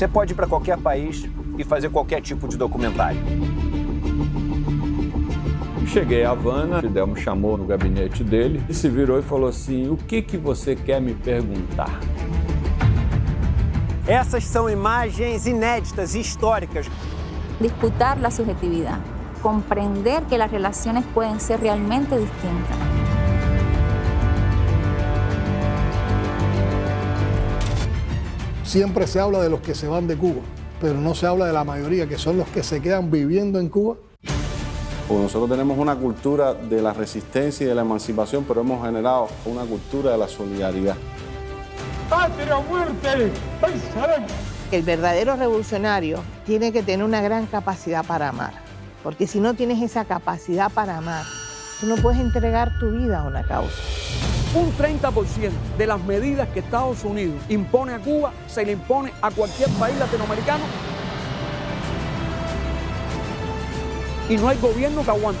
Você pode ir para qualquer país e fazer qualquer tipo de documentário. Cheguei a Havana, Fidel me chamou no gabinete dele e se virou e falou assim: o que você quer me perguntar? Essas são imagens inéditas e históricas. Disputar la subjetividad, comprender que las relaciones pueden ser realmente distintas. Siempre se habla de los que se van de Cuba, pero no se habla de la mayoría, que son los que se quedan viviendo en Cuba. Pues nosotros tenemos una cultura de la resistencia y de la emancipación, pero hemos generado una cultura de la solidaridad. ¡Patria o muerte! ¡Pensarán! El verdadero revolucionario tiene que tener una gran capacidad para amar, porque si no tienes esa capacidad para amar, tú no puedes entregar tu vida a una causa. Un 30% de las medidas que Estados Unidos impone a Cuba se le impone a cualquier país latinoamericano y no hay gobierno que aguante.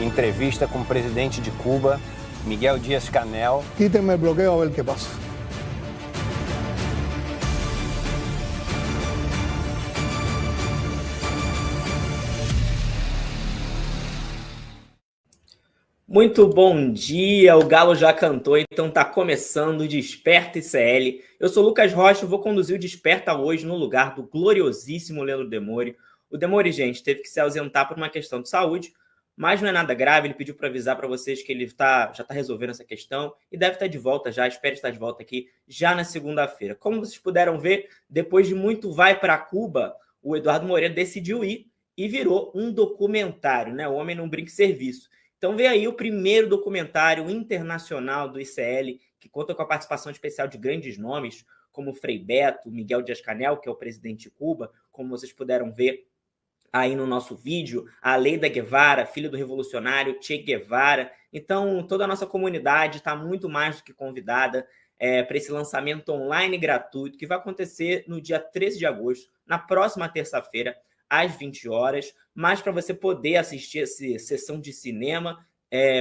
Entrevista com o presidente de Cuba, Miguel Díaz-Canel. Quítenme el bloqueo a ver qué pasa. Muito bom dia, o Galo já cantou, então tá começando o Desperta ICL. Eu sou Lucas Rocha, vou conduzir o Desperta hoje no lugar do gloriosíssimo Leandro Demore. O Demore, gente, teve que se ausentar por uma questão de saúde, mas não é nada grave, ele pediu para avisar para vocês que ele já está resolvendo essa questão e deve estar de volta já, espero estar de volta aqui já na segunda-feira. Como vocês puderam ver, depois de muito vai para Cuba, o Eduardo Moreira decidiu ir e virou um documentário, né? O Homem Não Brinca em Serviço. Então vem aí o primeiro documentário internacional do ICL, que conta com a participação especial de grandes nomes, como Frei Beto, Miguel Díaz-Canel, que é o presidente de Cuba, como vocês puderam ver aí no nosso vídeo, a Aleida Guevara, filha do revolucionário Che Guevara. Então toda a nossa comunidade está muito mais do que convidada para esse lançamento online gratuito, que vai acontecer no dia 13 de agosto, na próxima terça-feira, às 20 horas, mas para você poder assistir essa sessão de cinema,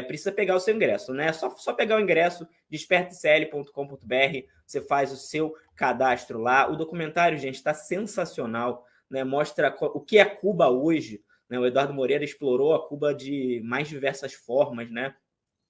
precisa pegar o seu ingresso, né? Só pegar o ingresso, despertacl.com.br, você faz o seu cadastro lá. O documentário, gente, está sensacional, né? Mostra o que é Cuba hoje, né? O Eduardo Moreira explorou a Cuba de mais diversas formas, né?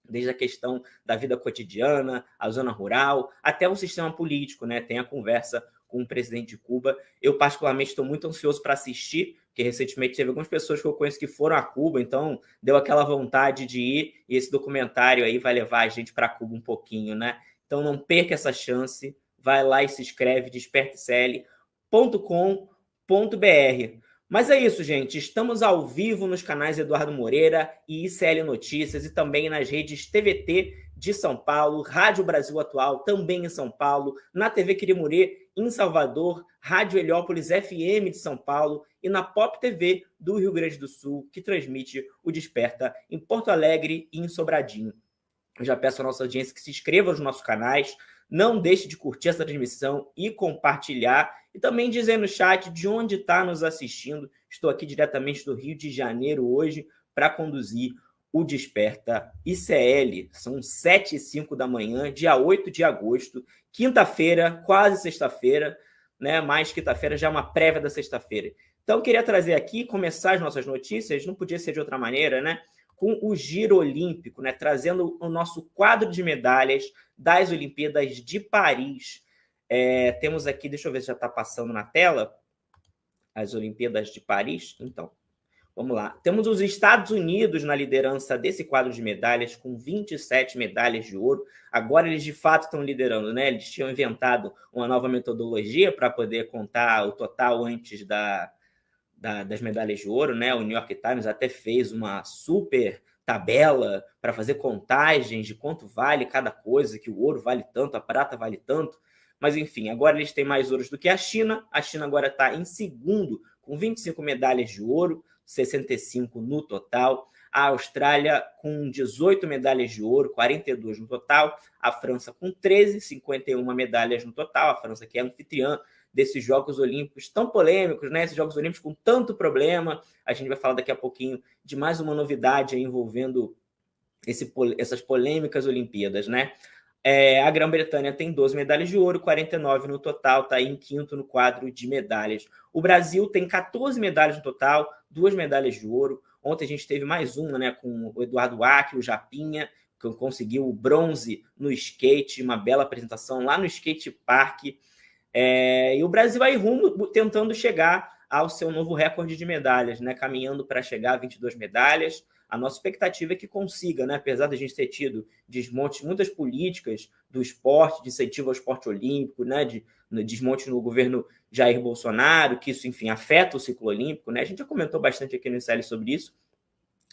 Desde a questão da vida cotidiana, a zona rural, até o sistema político, né? Tem a conversa com o presidente de Cuba. Eu, particularmente, estou muito ansioso para assistir, porque recentemente teve algumas pessoas que eu conheço que foram a Cuba, então deu aquela vontade de ir, e esse documentário aí vai levar a gente para Cuba um pouquinho, né? Então não perca essa chance, vai lá e se inscreve, despertacl.com.br. Mas é isso, gente. Estamos ao vivo nos canais Eduardo Moreira e ICL Notícias e também nas redes TVT de São Paulo, Rádio Brasil Atual, também em São Paulo, na TV Quirimurê, em Salvador, Rádio Heliópolis FM de São Paulo e na Pop TV do Rio Grande do Sul, que transmite o Desperta em Porto Alegre e em Sobradinho. Eu já peço à nossa audiência que se inscreva nos nossos canais, não deixe de curtir essa transmissão e compartilhar, e também dizer no chat de onde está nos assistindo. Estou aqui diretamente do Rio de Janeiro hoje para conduzir o Desperta ICL. São 7h05 da manhã, dia 8 de agosto, quinta-feira, quase sexta-feira, né? Mais quinta-feira, já é uma prévia da sexta-feira. Então, eu queria trazer aqui, começar as nossas notícias, não podia ser de outra maneira, né? Com o Giro Olímpico, né? Trazendo o nosso quadro de medalhas das Olimpíadas de Paris. Temos aqui, deixa eu ver se já está passando na tela, as Olimpíadas de Paris. Então, vamos lá. Temos os Estados Unidos na liderança desse quadro de medalhas, com 27 medalhas de ouro. Agora eles, de fato, estão liderando, né? Eles tinham inventado uma nova metodologia para poder contar o total antes das medalhas de ouro, né? O New York Times até fez uma super tabela para fazer contagens de quanto vale cada coisa, que o ouro vale tanto, a prata vale tanto. Mas, enfim, agora eles têm mais ouros do que a China. A China agora está em segundo, com 25 medalhas de ouro, 65 no total. A Austrália com 18 medalhas de ouro, 42 no total. A França com 13, 51 medalhas no total. A França que é anfitriã desses Jogos Olímpicos tão polêmicos, né? Esses Jogos Olímpicos com tanto problema. A gente vai falar daqui a pouquinho de mais uma novidade aí envolvendo essas polêmicas Olimpíadas, né? A Grã-Bretanha tem 12 medalhas de ouro, 49 no total, está aí em quinto no quadro de medalhas. O Brasil tem 14 medalhas no total, 2 medalhas de ouro. Ontem a gente teve mais uma, né, com o Eduardo Acre, o Japinha, que conseguiu o bronze no skate, uma bela apresentação lá no skate park. E o Brasil aí rumo, tentando chegar ao seu novo recorde de medalhas, né, caminhando para chegar a 22 medalhas. A nossa expectativa é que consiga, né? Apesar de a gente ter tido desmontes, muitas políticas do esporte, de incentivo ao esporte olímpico, né? De desmonte no governo Jair Bolsonaro, que isso, enfim, afeta o ciclo olímpico, né? A gente já comentou bastante aqui no ICL sobre isso,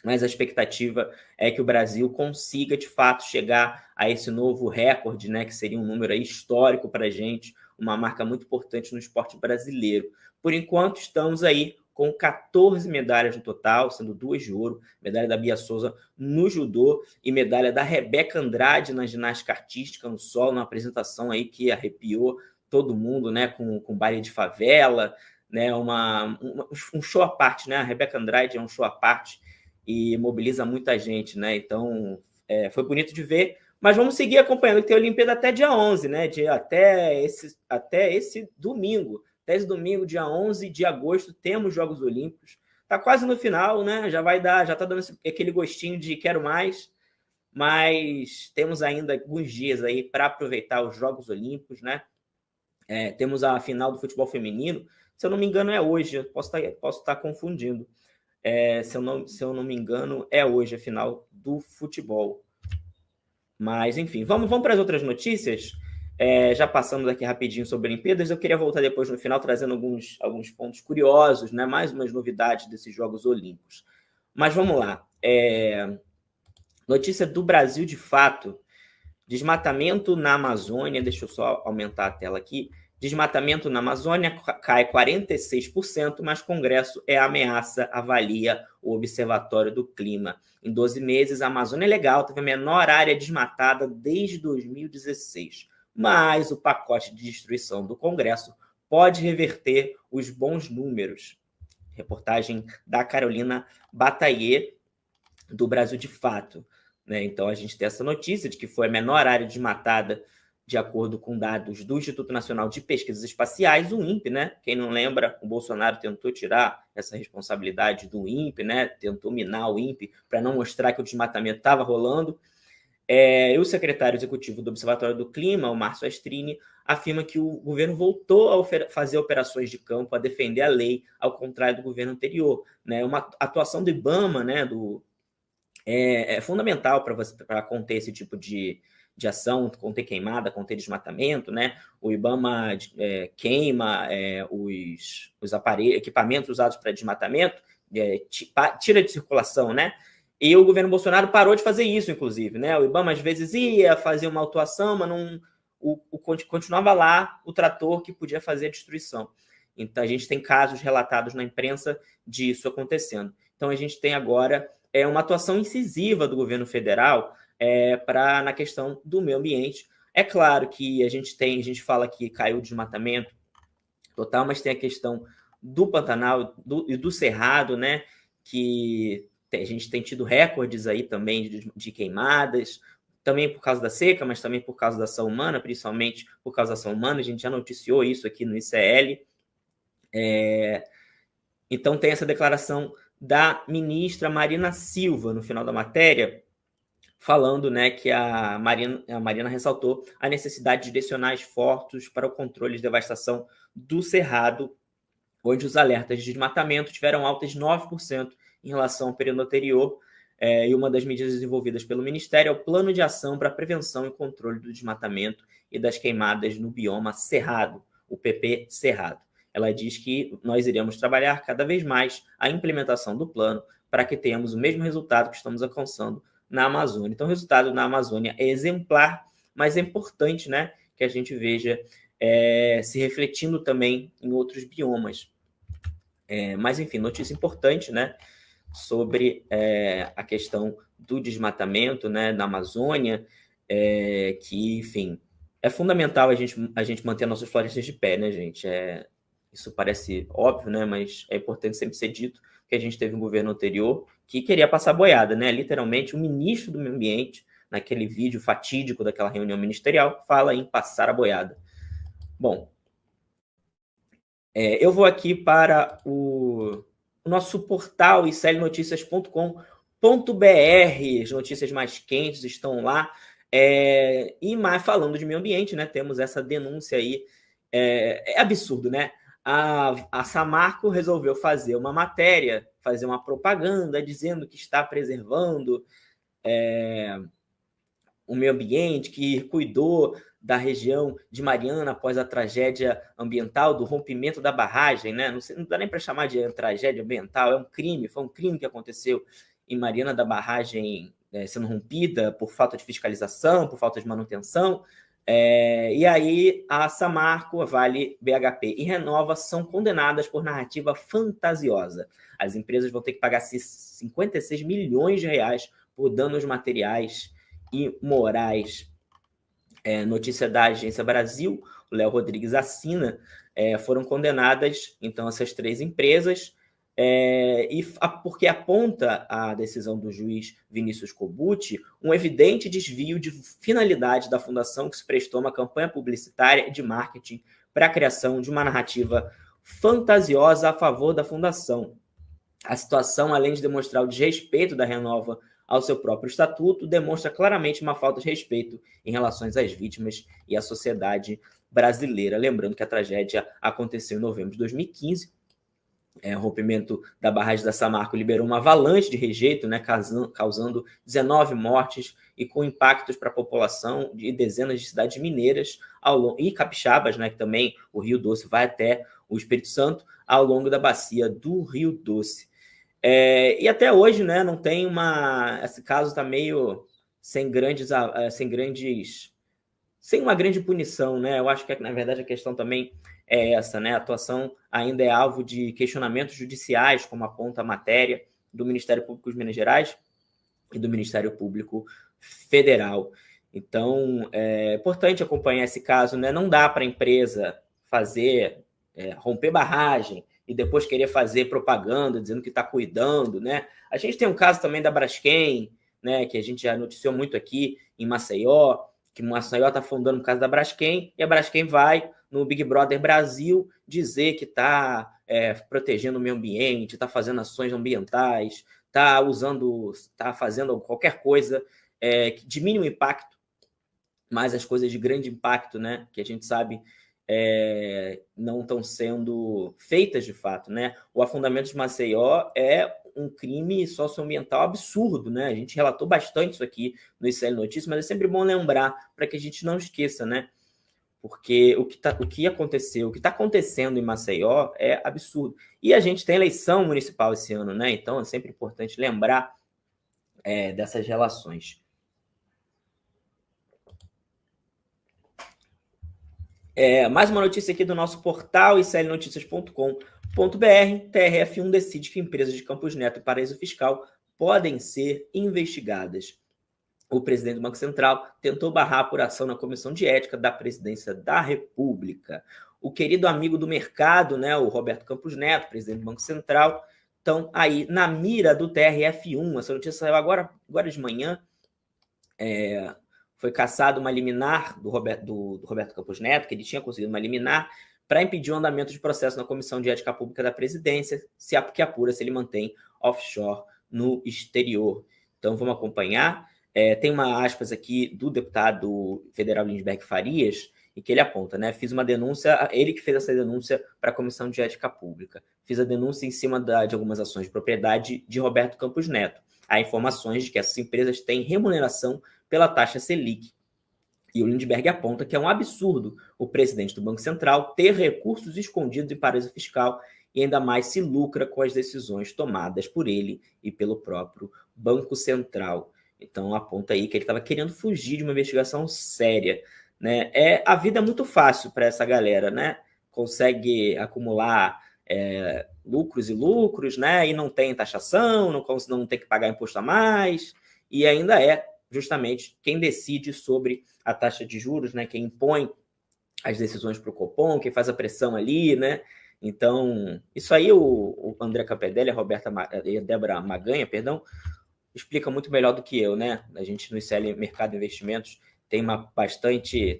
mas a expectativa é que o Brasil consiga, de fato, chegar a esse novo recorde, né? Que seria um número aí histórico para a gente, uma marca muito importante no esporte brasileiro. Por enquanto, estamos aí com 14 medalhas no total, sendo 2 de ouro, medalha da Bia Souza no judô e medalha da Rebeca Andrade na ginástica artística no solo, uma apresentação aí que arrepiou todo mundo, né, com baile de favela, né, um show à parte, né, a Rebeca Andrade é um show à parte e mobiliza muita gente, né, então foi bonito de ver, mas vamos seguir acompanhando, que tem a Olimpíada até dia 11, né, até esse domingo. Esse domingo, dia 11 de agosto, temos Jogos Olímpicos. Está quase no final, né? Já está dando aquele gostinho de quero mais, mas temos ainda alguns dias aí para aproveitar os Jogos Olímpicos, né? Temos a final do futebol feminino. Se eu não me engano, é hoje. Eu posso estar confundindo. Se eu não me engano, é hoje a final do futebol. Mas, enfim, vamos para as outras notícias. Já passamos aqui rapidinho sobre Olimpíadas, eu queria voltar depois no final trazendo alguns pontos curiosos, né? Mais umas novidades desses Jogos Olímpicos. Mas vamos lá. Notícia do Brasil de fato. Desmatamento na Amazônia, deixa eu só aumentar a tela aqui. Desmatamento na Amazônia cai 46%, mas Congresso ameaça, avalia o Observatório do Clima. Em 12 meses, a Amazônia Legal teve a menor área desmatada desde 2016. Mas o pacote de destruição do Congresso pode reverter os bons números. Reportagem da Carolina Bataillé, do Brasil de Fato. Né? Então, a gente tem essa notícia de que foi a menor área desmatada, de acordo com dados do Instituto Nacional de Pesquisas Espaciais, o INPE, né? Quem não lembra, o Bolsonaro tentou tirar essa responsabilidade do INPE, né? Tentou minar o INPE para não mostrar que o desmatamento estava rolando. E o secretário executivo do Observatório do Clima, o Márcio Astrini, afirma que o governo voltou a fazer operações de campo, a defender a lei, ao contrário do governo anterior. Né? Uma atuação do IBAMA, né, é fundamental para conter esse tipo de ação, conter queimada, conter desmatamento. Né? O IBAMA queima os equipamentos usados para desmatamento, tira de circulação, né? E o governo Bolsonaro parou de fazer isso, inclusive, né? O IBAMA às vezes ia fazer uma autuação, mas continuava lá o trator que podia fazer a destruição. Então, a gente tem casos relatados na imprensa disso acontecendo. Então, a gente tem agora uma atuação incisiva do governo federal na questão do meio ambiente. É claro que a gente fala que caiu o desmatamento total, mas tem a questão do Pantanal e do Cerrado, né? Que a gente tem tido recordes aí também de queimadas, também por causa da seca, mas também por causa da ação humana, principalmente por causa da ação humana. A gente já noticiou isso aqui no ICL. Então, tem essa declaração da ministra Marina Silva, no final da matéria, falando, né, que a Marina ressaltou a necessidade de direcionar esforços para o controle de devastação do Cerrado, onde os alertas de desmatamento tiveram altas de 9%, em relação ao período anterior, e uma das medidas desenvolvidas pelo Ministério é o Plano de Ação para a Prevenção e Controle do Desmatamento e das Queimadas no Bioma Cerrado, o PP Cerrado. Ela diz que nós iremos trabalhar cada vez mais a implementação do plano para que tenhamos o mesmo resultado que estamos alcançando na Amazônia. Então, o resultado na Amazônia é exemplar, mas é importante, né, que a gente veja se refletindo também em outros biomas. Mas, enfim, notícia importante, né, sobre a questão do desmatamento, né, na Amazônia, que, enfim, é fundamental a gente manter nossas florestas de pé, né, gente? Isso parece óbvio, né, mas é importante sempre ser dito. que a gente teve um governo anterior que queria passar boiada, né? Literalmente, o ministro do Meio Ambiente, naquele vídeo fatídico daquela reunião ministerial, fala em passar a boiada. Bom, eu vou aqui para o nosso portal iclnoticias.com.br. As notícias mais quentes estão lá. E mais falando de meio ambiente, né? Temos essa denúncia aí. É absurdo, né? A Samarco resolveu fazer uma matéria, fazer uma propaganda dizendo que está preservando o meio ambiente, que cuidou da região de Mariana após a tragédia ambiental do rompimento da barragem, né? Não dá nem para chamar de tragédia ambiental, é um crime, foi um crime que aconteceu em Mariana, da barragem sendo rompida por falta de fiscalização, por falta de manutenção. E aí a Samarco, a Vale, BHP e Renova são condenadas por narrativa fantasiosa. As empresas vão ter que pagar 56 milhões de reais por danos materiais e morais. Notícia da Agência Brasil, o Léo Rodrigues assina, foram condenadas, então, essas 3 empresas, porque aponta a decisão do juiz Vinícius Kobuti um evidente desvio de finalidade da fundação que se prestou a uma campanha publicitária de marketing para a criação de uma narrativa fantasiosa a favor da fundação. A situação, além de demonstrar o desrespeito da Renova ao seu próprio estatuto, demonstra claramente uma falta de respeito em relação às vítimas e à sociedade brasileira. Lembrando que a tragédia aconteceu em novembro de 2015. O rompimento da barragem da Samarco liberou uma avalanche de rejeito, né, causando 19 mortes e com impactos para a população de dezenas de cidades mineiras e capixabas, né, que também o Rio Doce vai até o Espírito Santo, ao longo da bacia do Rio Doce. E até hoje, né, não tem esse caso está meio sem uma grande punição, né? Eu acho que, na verdade, a questão também é essa, né? A atuação ainda é alvo de questionamentos judiciais, como aponta a matéria do Ministério Público de Minas Gerais e do Ministério Público Federal. Então, é importante acompanhar esse caso, né? Não dá para a empresa romper barragem e depois querer fazer propaganda dizendo que está cuidando, né? A gente tem um caso também da Braskem, né, que a gente já noticiou muito aqui em Maceió, que Maceió está fundando o caso da Braskem, e a Braskem vai no Big Brother Brasil dizer que está protegendo o meio ambiente, está fazendo ações ambientais, está fazendo qualquer coisa de mínimo impacto, mas as coisas de grande impacto, né, que a gente sabe não estão sendo feitas de fato, né? O afundamento de Maceió é um crime socioambiental absurdo, né? A gente relatou bastante isso aqui no ICL Notícias, mas é sempre bom lembrar para que a gente não esqueça, né? Porque o que aconteceu, o que está acontecendo em Maceió é absurdo. E a gente tem eleição municipal esse ano, né? Então é sempre importante lembrar dessas relações. Mais uma notícia aqui do nosso portal iclnoticias.com.br. TRF1 decide que empresas de Campos Neto e paraíso fiscal podem ser investigadas. O presidente do Banco Central tentou barrar a apuração na Comissão de Ética da Presidência da República. O querido amigo do mercado, né, o Roberto Campos Neto, presidente do Banco Central, estão aí na mira do TRF1. Essa notícia saiu agora de manhã. Foi cassado uma liminar do Roberto Campos Neto, que ele tinha conseguido uma liminar para impedir o andamento de processo na Comissão de Ética Pública da Presidência, que apura se ele mantém offshore no exterior. Então, vamos acompanhar. Tem uma aspas aqui do deputado federal Lindbergh Farias, e que ele aponta, né? Fiz uma denúncia, ele que fez essa denúncia para a Comissão de Ética Pública. Fiz a denúncia em cima de algumas ações de propriedade de Roberto Campos Neto. Há informações de que essas empresas têm remuneração pela taxa Selic. E o Lindbergh aponta que é um absurdo o presidente do Banco Central ter recursos escondidos em paraíso fiscal e ainda mais se lucra com as decisões tomadas por ele e pelo próprio Banco Central. Então aponta aí que ele estava querendo fugir de uma investigação séria, né? A vida é muito fácil para essa galera, né? Consegue acumular lucros e lucros, né? E não tem taxação, não tem que pagar imposto a mais, e ainda justamente quem decide sobre a taxa de juros, né? Quem impõe as decisões para o Copom, quem faz a pressão ali, né? Então, isso aí o André Capedelli, e a Débora Maganha, perdão, explica muito melhor do que eu, né? A gente no ICL Mercado de Investimentos tem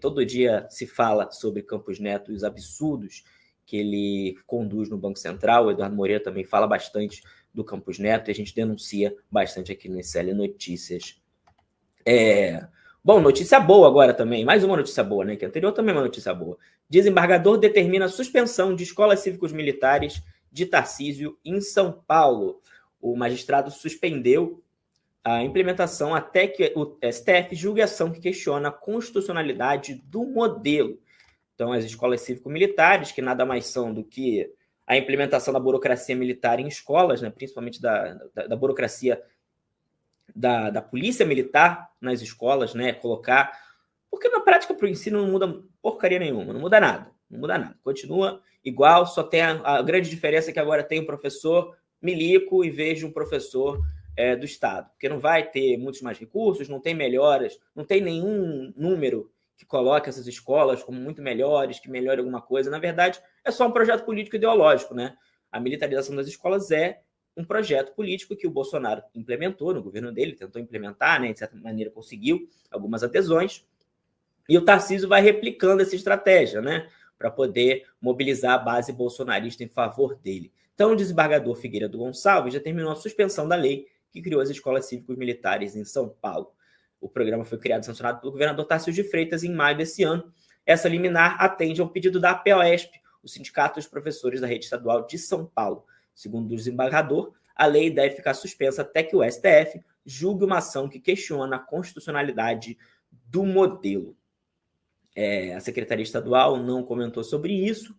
todo dia se fala sobre Campos Neto e os absurdos que ele conduz no Banco Central. O Eduardo Moreira também fala bastante do Campos Neto e a gente denuncia bastante aqui no ICL Notícias. Bom, notícia boa agora também, mais uma notícia boa, né? Que a anterior também é uma notícia boa. Desembargador determina a suspensão de escolas cívicos militares de Tarcísio em São Paulo. O magistrado suspendeu a implementação até que o STF julgue a ação que questiona a constitucionalidade do modelo. Então, as escolas cívico-militares, que nada mais são do que a implementação da burocracia militar em escolas, né? Principalmente da burocracia da polícia militar nas escolas, né? Porque na prática para o ensino não muda porcaria nenhuma, não muda nada, continua igual, só tem a grande diferença é que agora tem um professor milico em vez de um professor do Estado, porque não vai ter muitos mais recursos, não tem melhoras, não tem nenhum número que coloque essas escolas como muito melhores, que melhore alguma coisa. Na verdade, é só um projeto político ideológico, né? A militarização das escolas é um projeto político que o Bolsonaro implementou no governo dele, tentou implementar, né? De certa maneira conseguiu algumas adesões, e o Tarcísio vai replicando essa estratégia, né? Para poder mobilizar a base bolsonarista em favor dele. Então, o desembargador Figueiredo Gonçalves já terminou a suspensão da lei que criou as escolas cívicos militares em São Paulo. O programa foi criado e sancionado pelo governador Tarcísio de Freitas em maio desse ano. Essa liminar atende a um pedido da APOESP, o Sindicato dos Professores da Rede Estadual de São Paulo. Segundo o desembargador, a lei deve ficar suspensa até que o STF julgue uma ação que questiona a constitucionalidade do modelo. A Secretaria Estadual não comentou sobre isso.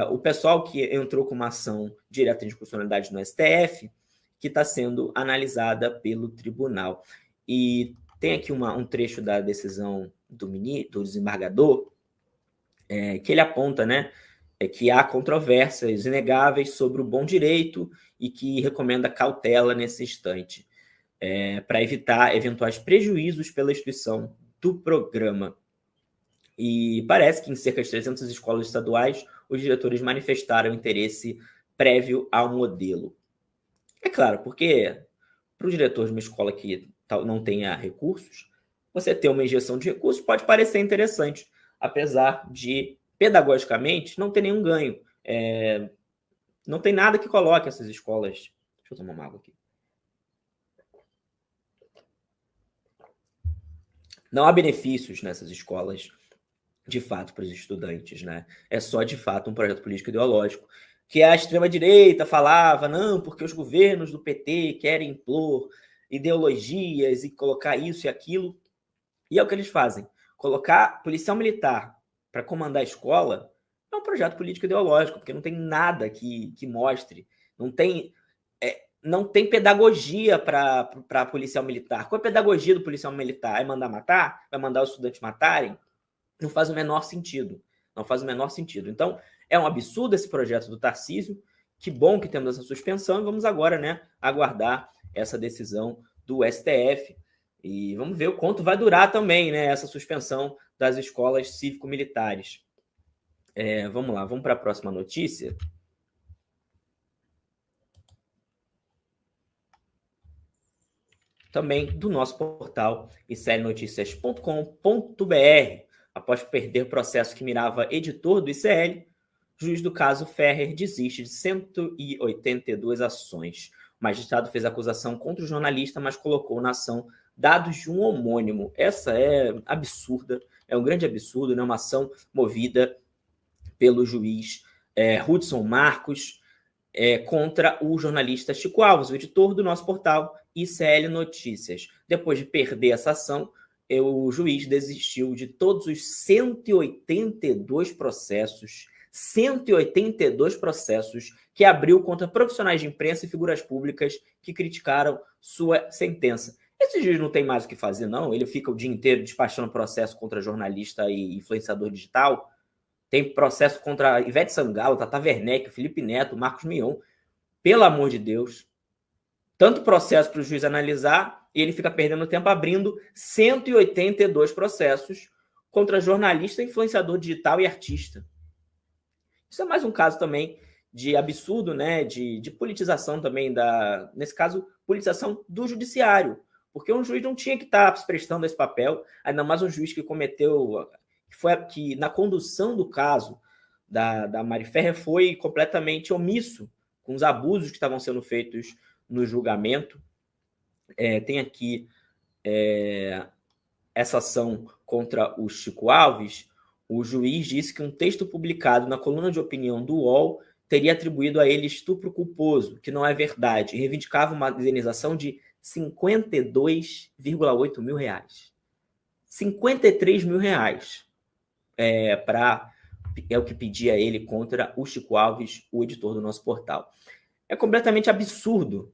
O pessoal que entrou com uma ação direta de inconstitucionalidade no STF, que está sendo analisada pelo tribunal. E tem aqui um trecho da decisão do desembargador, que ele aponta, né, que há controvérsias inegáveis sobre o bom direito e que recomenda cautela nesse instante, para evitar eventuais prejuízos pela instituição do programa. E parece que em cerca de 300 escolas estaduais, os diretores manifestaram interesse prévio ao modelo. É claro, porque para o diretor de uma escola que não tenha recursos, você ter uma injeção de recursos pode parecer interessante, apesar de, pedagogicamente, não ter nenhum ganho. Não tem nada que coloque essas escolas... Deixa eu tomar uma água aqui. Não há benefícios nessas escolas, de fato, para os estudantes, né? É só, de fato, um projeto político ideológico, que a extrema-direita falava, não, porque os governos do PT querem impor ideologias e colocar isso e aquilo. E é o que eles fazem. Colocar policial militar para comandar a escola é um projeto político ideológico, porque não tem nada que mostre, não tem pedagogia para policial militar. Qual é a pedagogia do policial militar? É mandar matar? Vai mandar os estudantes matarem? Não faz o menor sentido. Não faz o menor sentido. Então, é um absurdo esse projeto do Tarcísio. Que bom que temos essa suspensão e vamos agora, né, aguardar essa decisão do STF. E vamos ver o quanto vai durar também, né, essa suspensão das escolas cívico-militares. Vamos lá, vamos para a próxima notícia. Também do nosso portal iclnoticias.com.br. Após perder processo que mirava editor do ICL, juiz do caso Ferrer desiste de 182 ações. O magistrado fez acusação contra o jornalista, mas colocou na ação dados de um homônimo. Essa é absurda, é um grande absurdo, né? Uma ação movida pelo juiz Hudson Marcos contra o jornalista Chico Alves, o editor do nosso portal ICL Notícias. Depois de perder essa ação, o juiz desistiu de todos os 182 processos que abriu contra profissionais de imprensa e figuras públicas que criticaram sua sentença. Esse juiz não tem mais o que fazer, não? Ele fica o dia inteiro despachando processo contra jornalista e influenciador digital? Tem processo contra Ivete Sangalo, Tata Werneck, Felipe Neto, Marcos Mion. Pelo amor de Deus. Tanto processo para o juiz analisar e ele fica perdendo tempo abrindo 182 processos contra jornalista, influenciador digital e artista. Isso é mais um caso também de absurdo, né, de politização também, nesse caso, politização do judiciário, porque um juiz não tinha que estar se prestando esse papel, ainda mais um juiz que cometeu, que na condução do caso da Mari Ferrer foi completamente omisso com os abusos que estavam sendo feitos no julgamento. Tem aqui essa ação contra o Chico Alves. O juiz disse que um texto publicado na coluna de opinião do UOL teria atribuído a ele estupro culposo, que não é verdade, e reivindicava uma indenização de 52,8 mil reais. 53 mil reais é o que pedia ele contra o Chico Alves, o editor do nosso portal. É completamente absurdo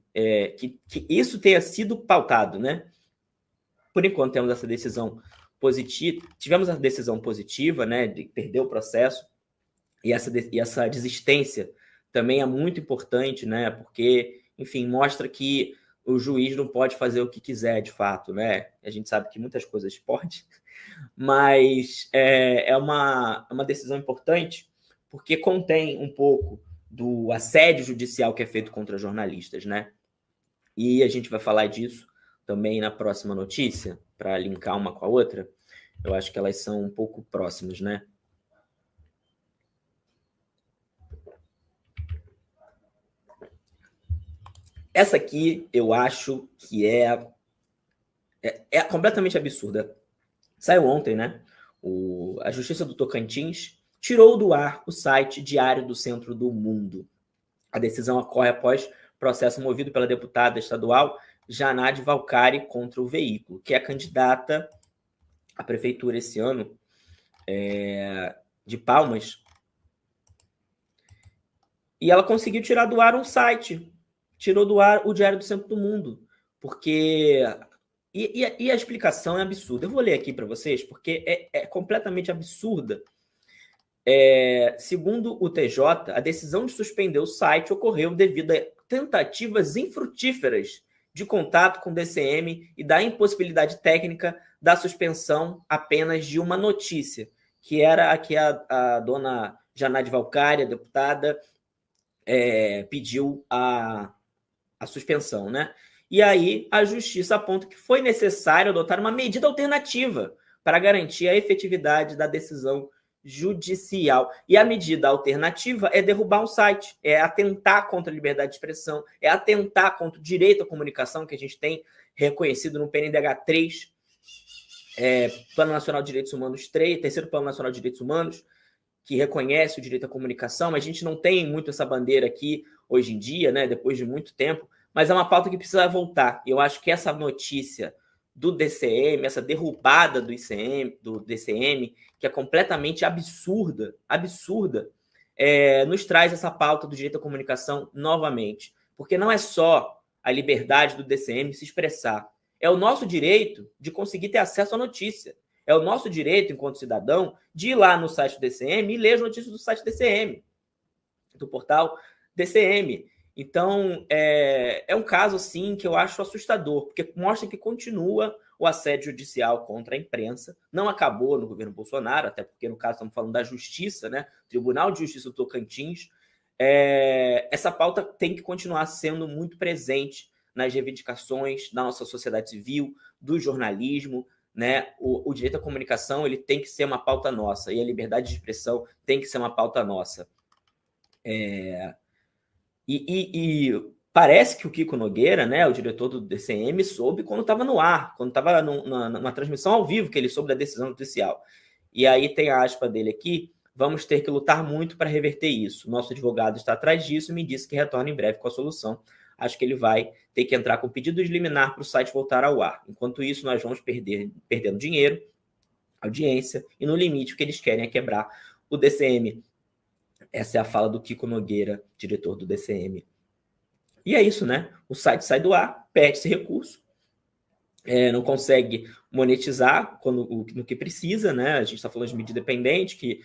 que isso tenha sido pautado, né? Por enquanto temos essa decisão positiva, tivemos a decisão positiva, né, de perder o processo, e essa desistência também é muito importante, né, porque, enfim, mostra que o juiz não pode fazer o que quiser, de fato, né? A gente sabe que muitas coisas pode, mas é uma decisão importante porque contém um pouco do assédio judicial que é feito contra jornalistas, né? E a gente vai falar disso também na próxima notícia, para linkar uma com a outra. Eu acho que elas são um pouco próximas, né? Essa aqui eu acho que é completamente absurda. Saiu ontem, né? A Justiça do Tocantins tirou do ar o site Diário do Centro do Mundo. A decisão ocorre após processo movido pela deputada estadual Janade Valcari contra o veículo, que é candidata à prefeitura esse ano de Palmas. E ela conseguiu tirar do ar um site. Tirou do ar o Diário do Centro do Mundo, porque... E a explicação é absurda. Eu vou ler aqui para vocês, porque é completamente absurda. Segundo o TJ, a decisão de suspender o site ocorreu devido a tentativas infrutíferas de contato com o DCM e da impossibilidade técnica da suspensão apenas de uma notícia, que era a que a dona Janade Valcari, a deputada, pediu a suspensão, né? E aí a justiça aponta que foi necessário adotar uma medida alternativa para garantir a efetividade da decisão judicial. E a medida alternativa é derrubar um site, é atentar contra a liberdade de expressão, é atentar contra o direito à comunicação que a gente tem reconhecido no PNDH 3, Plano Nacional de Direitos Humanos 3, terceiro Plano Nacional de Direitos Humanos, que reconhece o direito à comunicação, mas a gente não tem muito essa bandeira aqui hoje em dia, né, depois de muito tempo, mas é uma pauta que precisa voltar. E eu acho que essa notícia do DCM, essa derrubada do DCM, que é completamente absurda, nos traz essa pauta do direito à comunicação novamente. Porque não é só a liberdade do DCM se expressar, é o nosso direito de conseguir ter acesso à notícia. É o nosso direito, enquanto cidadão, de ir lá no site do DCM e ler as notícias do site DCM, do portal DCM. Então, é um caso, assim, que eu acho assustador, porque mostra que continua o assédio judicial contra a imprensa. Não acabou no governo Bolsonaro, até porque, no caso, estamos falando da Justiça, né? Tribunal de Justiça do Tocantins. Essa pauta tem que continuar sendo muito presente nas reivindicações da nossa sociedade civil, do jornalismo, né? O direito à comunicação ele tem que ser uma pauta nossa, e a liberdade de expressão tem que ser uma pauta nossa. E parece que o Kiko Nogueira, né, o diretor do DCM, soube quando estava no ar, quando estava numa transmissão ao vivo, que ele soube da decisão judicial. E aí tem a aspa dele aqui: vamos ter que lutar muito para reverter isso. Nosso advogado está atrás disso e me disse que retorna em breve com a solução. Acho que ele vai ter que entrar com pedido de liminar para o site voltar ao ar. Enquanto isso, nós vamos perdendo dinheiro, audiência, e no limite o que eles querem é quebrar o DCM. Essa é a fala do Kiko Nogueira, diretor do DCM. E é isso, né? O site sai do ar, perde esse recurso, não consegue monetizar no que precisa, né? A gente está falando de mídia dependente, que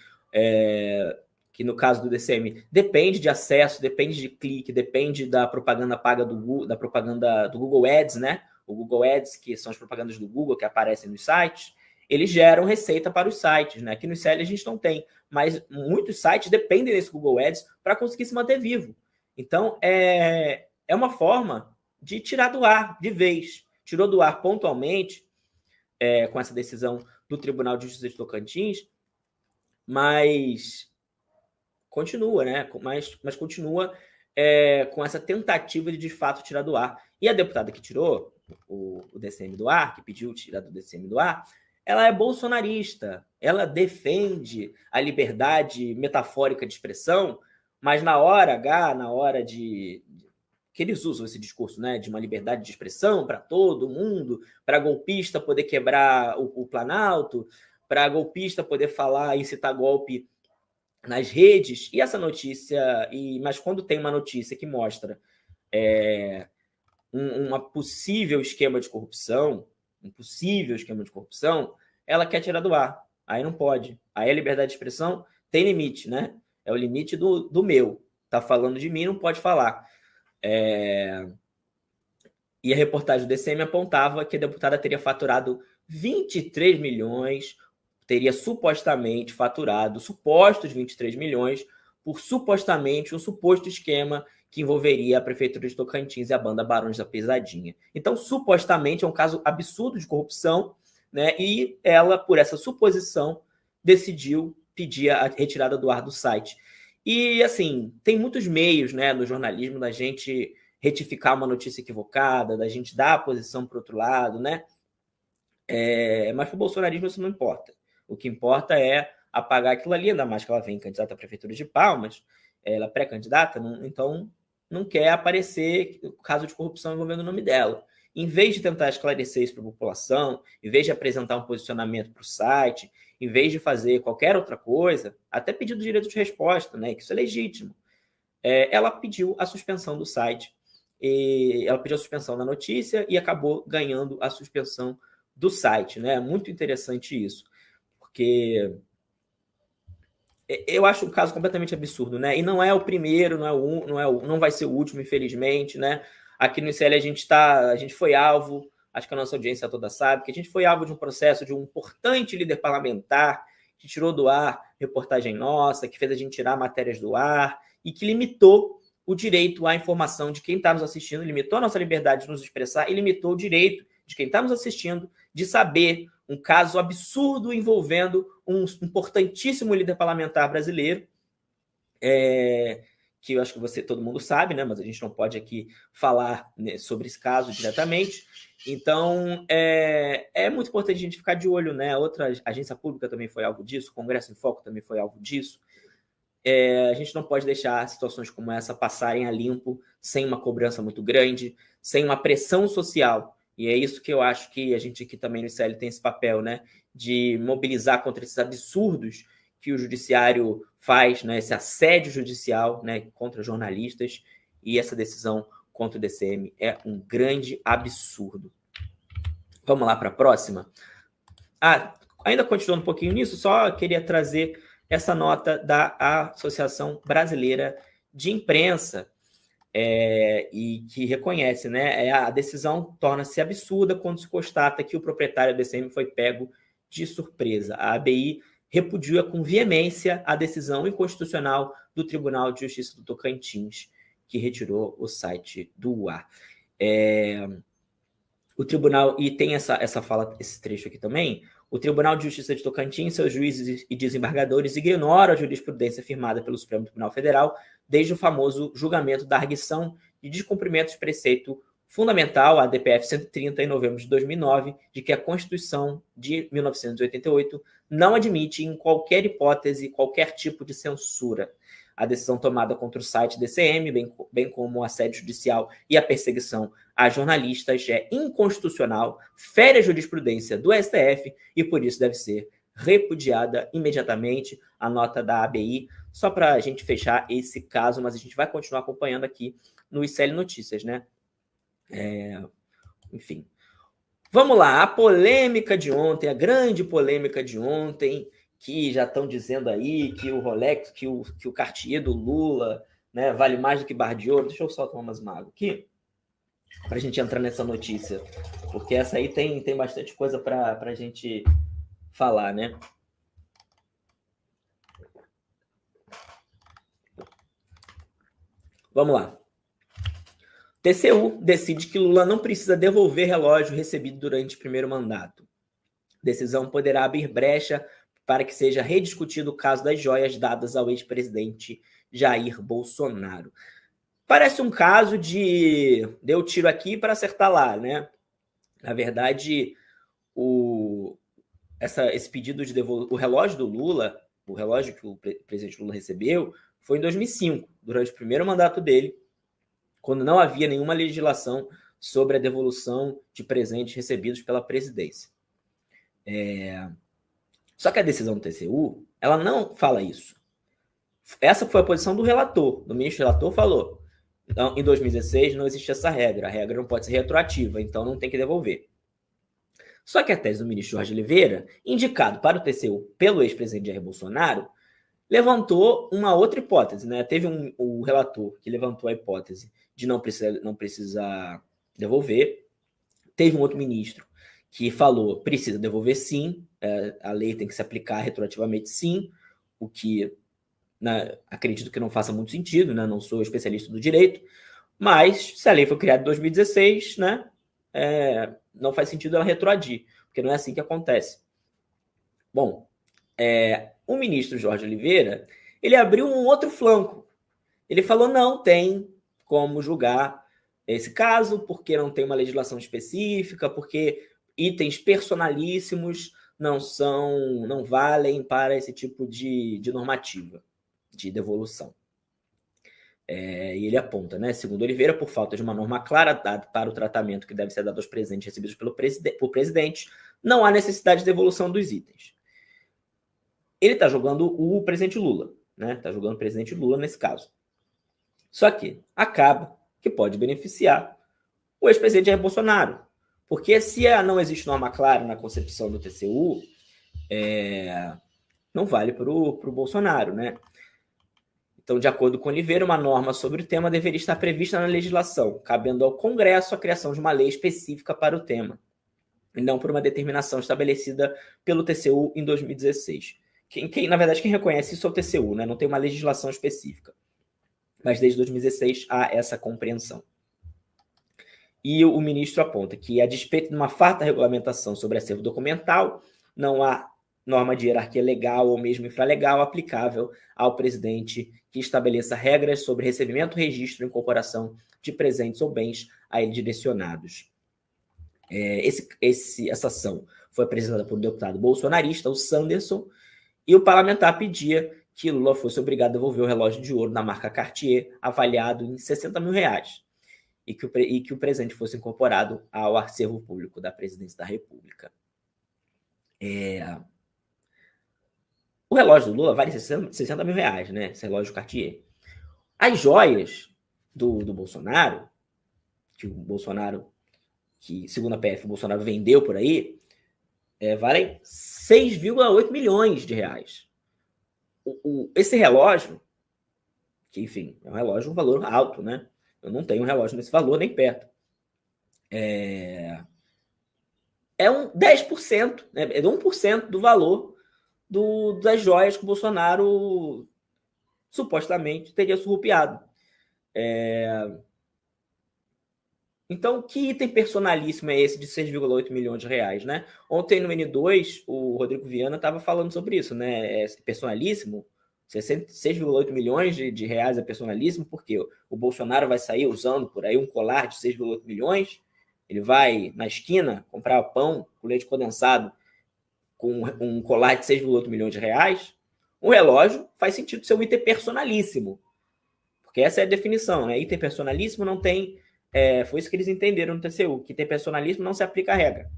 no caso do DCM depende de acesso, depende de clique, depende da propaganda paga do Google, da propaganda do Google Ads, né? O Google Ads, que são as propagandas do Google que aparecem nos sites, eles geram receita para os sites, né? Aqui no ICL a gente não tem, mas muitos sites dependem desse Google Ads para conseguir se manter vivo. Então, é uma forma de tirar do ar de vez. Tirou do ar pontualmente, com essa decisão do Tribunal de Justiça de Tocantins, mas continua, né? Mas continua com essa tentativa de fato tirar do ar. E a deputada que tirou o DCM do ar, que pediu tirar do DCM do ar, ela é bolsonarista, ela defende a liberdade metafórica de expressão, mas na hora H, na hora de que eles usam esse discurso, né, de uma liberdade de expressão para todo mundo, para golpista poder quebrar o Planalto, para golpista poder falar e citar golpe nas redes, e essa notícia, mas quando tem uma notícia que mostra um possível esquema de corrupção, ela quer tirar do ar. Aí não pode. Aí a liberdade de expressão tem limite, né? É o limite do meu. Tá falando de mim, não pode falar. E a reportagem do DCM apontava que a deputada teria faturado 23 milhões, teria supostamente faturado supostos 23 milhões por supostamente um suposto esquema que envolveria a Prefeitura de Tocantins e a banda Barões da Pesadinha. Então, supostamente, é um caso absurdo de corrupção, né? E ela, por essa suposição, decidiu pedir a retirada do ar do site. E, assim, tem muitos meios, né, no jornalismo da gente retificar uma notícia equivocada, da gente dar a posição para o outro lado, né? Mas para o bolsonarismo isso não importa. O que importa é apagar aquilo ali, ainda mais que ela vem candidata à Prefeitura de Palmas, ela é pré-candidata, então não quer aparecer o caso de corrupção envolvendo o nome dela. Em vez de tentar esclarecer isso para a população, em vez de apresentar um posicionamento para o site, em vez de fazer qualquer outra coisa, até pedido direito de resposta, né, que isso é legítimo, ela pediu a suspensão do site, ela pediu a suspensão da notícia e acabou ganhando a suspensão do site, né? É muito interessante isso, porque eu acho um caso completamente absurdo, né? E não é o primeiro, não vai ser o último, infelizmente, né? Aqui no ICL a gente foi alvo, acho que a nossa audiência toda sabe, que a gente foi alvo de um processo de um importante líder parlamentar que tirou do ar reportagem nossa, que fez a gente tirar matérias do ar e que limitou o direito à informação de quem está nos assistindo, limitou a nossa liberdade de nos expressar e limitou o direito de quem está nos assistindo de saber um caso absurdo envolvendo um importantíssimo líder parlamentar brasileiro, que eu acho que todo mundo sabe, né? Mas a gente não pode aqui falar, né, sobre esse caso diretamente. Então, é muito importante a gente ficar de olho, né? Outra agência pública também foi alvo disso, o Congresso em Foco também foi alvo disso. A gente não pode deixar situações como essa passarem a limpo, sem uma cobrança muito grande, sem uma pressão social. E é isso que eu acho que a gente aqui também no ICL tem esse papel, né? De mobilizar contra esses absurdos que o judiciário faz, né? Esse assédio judicial, né, contra jornalistas, e essa decisão contra o DCM é um grande absurdo. Vamos lá para a próxima? Ainda continuando um pouquinho nisso, só queria trazer essa nota da Associação Brasileira de Imprensa, e que reconhece, né, a decisão torna-se absurda quando se constata que o proprietário do DCM foi pego de surpresa. A ABI repudia com veemência a decisão inconstitucional do Tribunal de Justiça do Tocantins, que retirou o site do ar. O tribunal, e tem essa fala, esse trecho aqui também, o Tribunal de Justiça de Tocantins, seus juízes e desembargadores ignoram a jurisprudência firmada pelo Supremo Tribunal Federal desde o famoso julgamento da arguição de descumprimento de preceito fundamental, a DPF 130, em novembro de 2009, de que a Constituição de 1988 não admite, em qualquer hipótese, qualquer tipo de censura. A decisão tomada contra o site DCM, bem como o assédio judicial e a perseguição a jornalistas, é inconstitucional, fere a jurisprudência do STF e, por isso, deve ser repudiada imediatamente. A nota da ABI, só para a gente fechar esse caso, mas a gente vai continuar acompanhando aqui no ICL Notícias, né? Enfim. Vamos lá, a polêmica de ontem, a grande polêmica de ontem, que já estão dizendo aí que o Rolex, que o Cartier do Lula, né, vale mais do que barra de ouro. Deixa eu só tomar umas mágoas aqui, para a gente entrar nessa notícia, porque essa aí tem bastante coisa para a gente falar, né? Vamos lá. TCU decide que Lula não precisa devolver relógio recebido durante o primeiro mandato. Decisão poderá abrir brecha para que seja rediscutido o caso das joias dadas ao ex-presidente Jair Bolsonaro. Parece um caso de deu tiro aqui para acertar lá, né? Na verdade, esse pedido de devolver o relógio do Lula, o relógio que o presidente Lula recebeu, foi em 2005, durante o primeiro mandato dele, quando não havia nenhuma legislação sobre a devolução de presentes recebidos pela presidência. Só que a decisão do TCU, ela não fala isso. Essa foi a posição do relator, do ministro relator falou. Então, em 2016 não existe essa regra, a regra não pode ser retroativa, então não tem que devolver. Só que a tese do ministro Jorge Oliveira, indicado para o TCU pelo ex-presidente Jair Bolsonaro, levantou uma outra hipótese, né? Teve o relator que levantou a hipótese de não precisar devolver. Teve um outro ministro que falou precisa devolver sim, a lei tem que se aplicar retroativamente sim, o que acredito que não faça muito sentido, né? Não sou especialista do direito, mas se a lei foi criada em 2016, né? Não faz sentido ela retroagir, porque não é assim que acontece. Bom, o ministro Jorge Oliveira, ele abriu um outro flanco. Ele falou, não tem como julgar esse caso, porque não tem uma legislação específica, porque itens personalíssimos não valem para esse tipo de normativa, de devolução. E ele aponta, né? Segundo Oliveira, por falta de uma norma clara dada para o tratamento que deve ser dado aos presentes recebidos por presidente, não há necessidade de devolução dos itens. Ele está jogando o presidente Lula, né? Está jogando o presidente Lula nesse caso. Só que acaba que pode beneficiar o ex-presidente Jair Bolsonaro. Porque se não existe norma clara na concepção do TCU, não vale para o Bolsonaro, né? Então, de acordo com Oliveira, uma norma sobre o tema deveria estar prevista na legislação, cabendo ao Congresso a criação de uma lei específica para o tema, e não por uma determinação estabelecida pelo TCU em 2016. Na verdade, quem reconhece isso é o TCU, né? Não tem uma legislação específica. Mas desde 2016 há essa compreensão. E o ministro aponta que, a despeito de uma farta regulamentação sobre acervo documental, não há norma de hierarquia legal ou mesmo infralegal aplicável ao presidente que estabeleça regras sobre recebimento, registro e incorporação de presentes ou bens a ele direcionados. Essa ação foi apresentada por um deputado bolsonarista, o Sanderson, e o parlamentar pedia que Lula fosse obrigado a devolver o relógio de ouro da marca Cartier, avaliado em R$60 mil, e que o presente fosse incorporado ao acervo público da presidência da República. O relógio do Lula vale R$60 mil, né? Esse relógio Cartier. As joias do Bolsonaro, que segundo a PF, o Bolsonaro vendeu por aí, valem 6,8 milhões de reais. Esse relógio, que enfim, é um relógio de um valor alto, né? Eu não tenho um relógio nesse valor nem perto. É um 10%, né? É de 1% do valor das joias que o Bolsonaro supostamente teria surrupiado. Então, que item personalíssimo é esse de 6,8 milhões de reais, né? Ontem no N2, o Rodrigo Viana estava falando sobre isso, né? Personalíssimo, 6,8 milhões de reais é personalíssimo, porque o Bolsonaro vai sair usando por aí um colar de 6,8 milhões, ele vai na esquina comprar pão com leite condensado com um colar de 6,8 milhões de reais. O relógio faz sentido ser um item personalíssimo, porque essa é a definição, né? Item personalíssimo não tem... foi isso que eles entenderam no TCU, que item personalíssimo não se aplica a regra.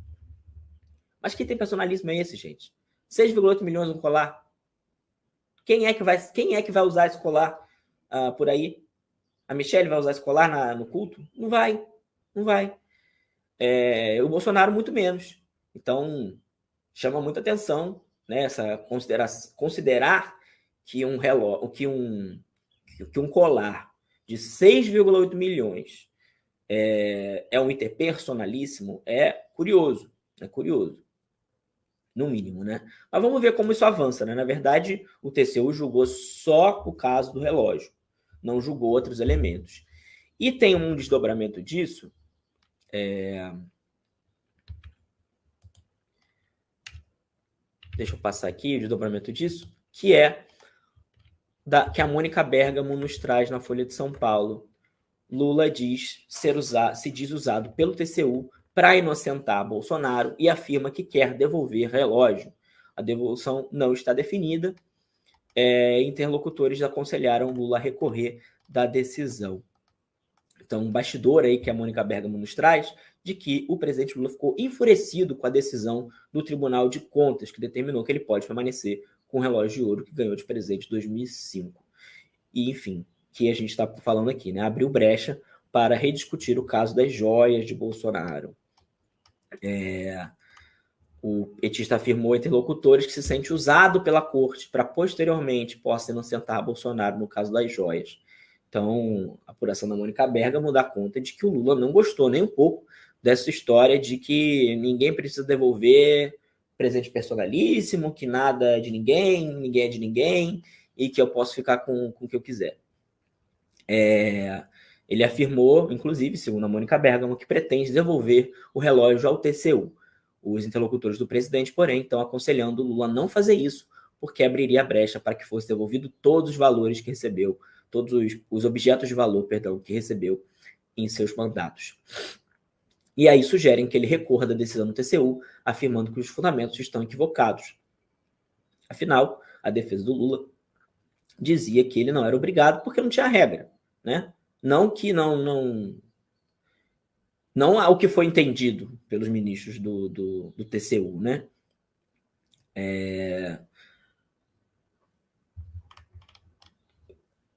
Mas que item personalíssimo é esse, gente? 6,8 milhões no colar? Quem é que vai usar esse colar por aí? A Michelle vai usar esse colar no culto? Não vai. O Bolsonaro muito menos. Então, chama muita atenção, né, considerar que um colar de 6,8 milhões é um item personalíssimo, é curioso. no mínimo, né? Mas vamos ver como isso avança, né? Na verdade, o TCU julgou só o caso do relógio, não julgou outros elementos. E tem um desdobramento disso, deixa eu passar aqui o desdobramento disso, que é que a Mônica Bergamo nos traz na Folha de São Paulo. Lula se diz usado pelo TCU para inocentar Bolsonaro e afirma que quer devolver relógio. A devolução não está definida. Interlocutores aconselharam Lula a recorrer da decisão. Então, um bastidor aí que a Mônica Bergamo nos traz de que o presidente Lula ficou enfurecido com a decisão do Tribunal de Contas, que determinou que ele pode permanecer com o relógio de ouro que ganhou de presente em 2005. E, enfim, que a gente está falando aqui, né? Abriu brecha para rediscutir o caso das joias de Bolsonaro. O petista afirmou a interlocutores que se sente usado pela corte para posteriormente possa inocentar Bolsonaro no caso das joias. Então, a apuração da Mônica Bergamo dá conta de que o Lula não gostou nem um pouco dessa história de que ninguém precisa devolver presente personalíssimo, que nada é de ninguém, ninguém é de ninguém, e que eu posso ficar com o que eu quiser. Ele afirmou, inclusive, segundo a Mônica Bergamo, que pretende devolver o relógio ao TCU. Os interlocutores do presidente, porém, estão aconselhando o Lula a não fazer isso, porque abriria a brecha para que fosse devolvido todos os valores que recebeu, todos os objetos de valor, perdão, que recebeu em seus mandatos. E aí sugerem que ele recorra da decisão do TCU, afirmando que os fundamentos estão equivocados. Afinal, a defesa do Lula dizia que ele não era obrigado porque não tinha regra, né? Não que não ao que foi entendido pelos ministros do TCU, né?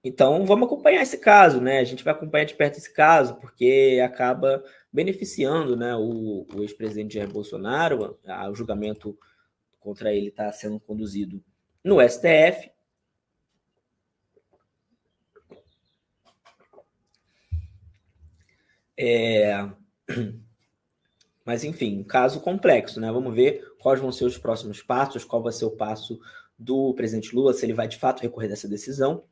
Então, vamos acompanhar esse caso, né? A gente vai acompanhar de perto esse caso, porque acaba beneficiando, né, o ex-presidente Jair Bolsonaro. O julgamento contra ele está sendo conduzido no STF. Mas, enfim, um caso complexo, né? Vamos ver quais vão ser os próximos passos, qual vai ser o passo do presidente Lula, se ele vai de fato recorrer dessa decisão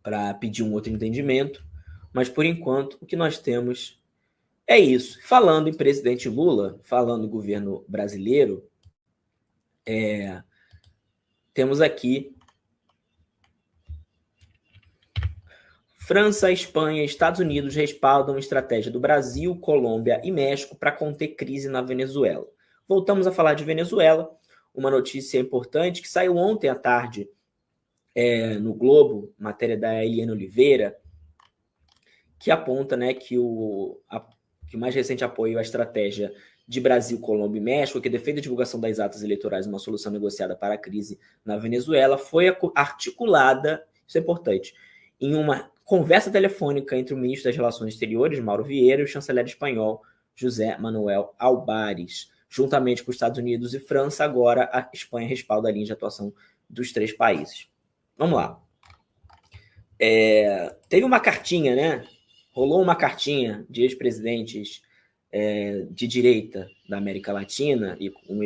para pedir um outro entendimento. Mas, por enquanto, o que nós temos é isso. Falando em presidente Lula, falando em governo brasileiro, temos aqui França, Espanha e Estados Unidos respaldam a estratégia do Brasil, Colômbia e México para conter crise na Venezuela. Voltamos a falar de Venezuela, uma notícia importante que saiu ontem à tarde no Globo, matéria da Eliane Oliveira, que aponta, né, que o mais recente apoio à estratégia de Brasil, Colômbia e México, que defende a divulgação das atas eleitorais uma solução negociada para a crise na Venezuela, foi articulada, isso é importante, em uma conversa telefônica entre o ministro das Relações Exteriores, Mauro Vieira, e o chanceler espanhol, José Manuel Álvares. Juntamente com os Estados Unidos e França, agora a Espanha respalda a linha de atuação dos três países. Vamos lá. Teve uma cartinha, né? Rolou uma cartinha de ex-presidentes de direita da América Latina e um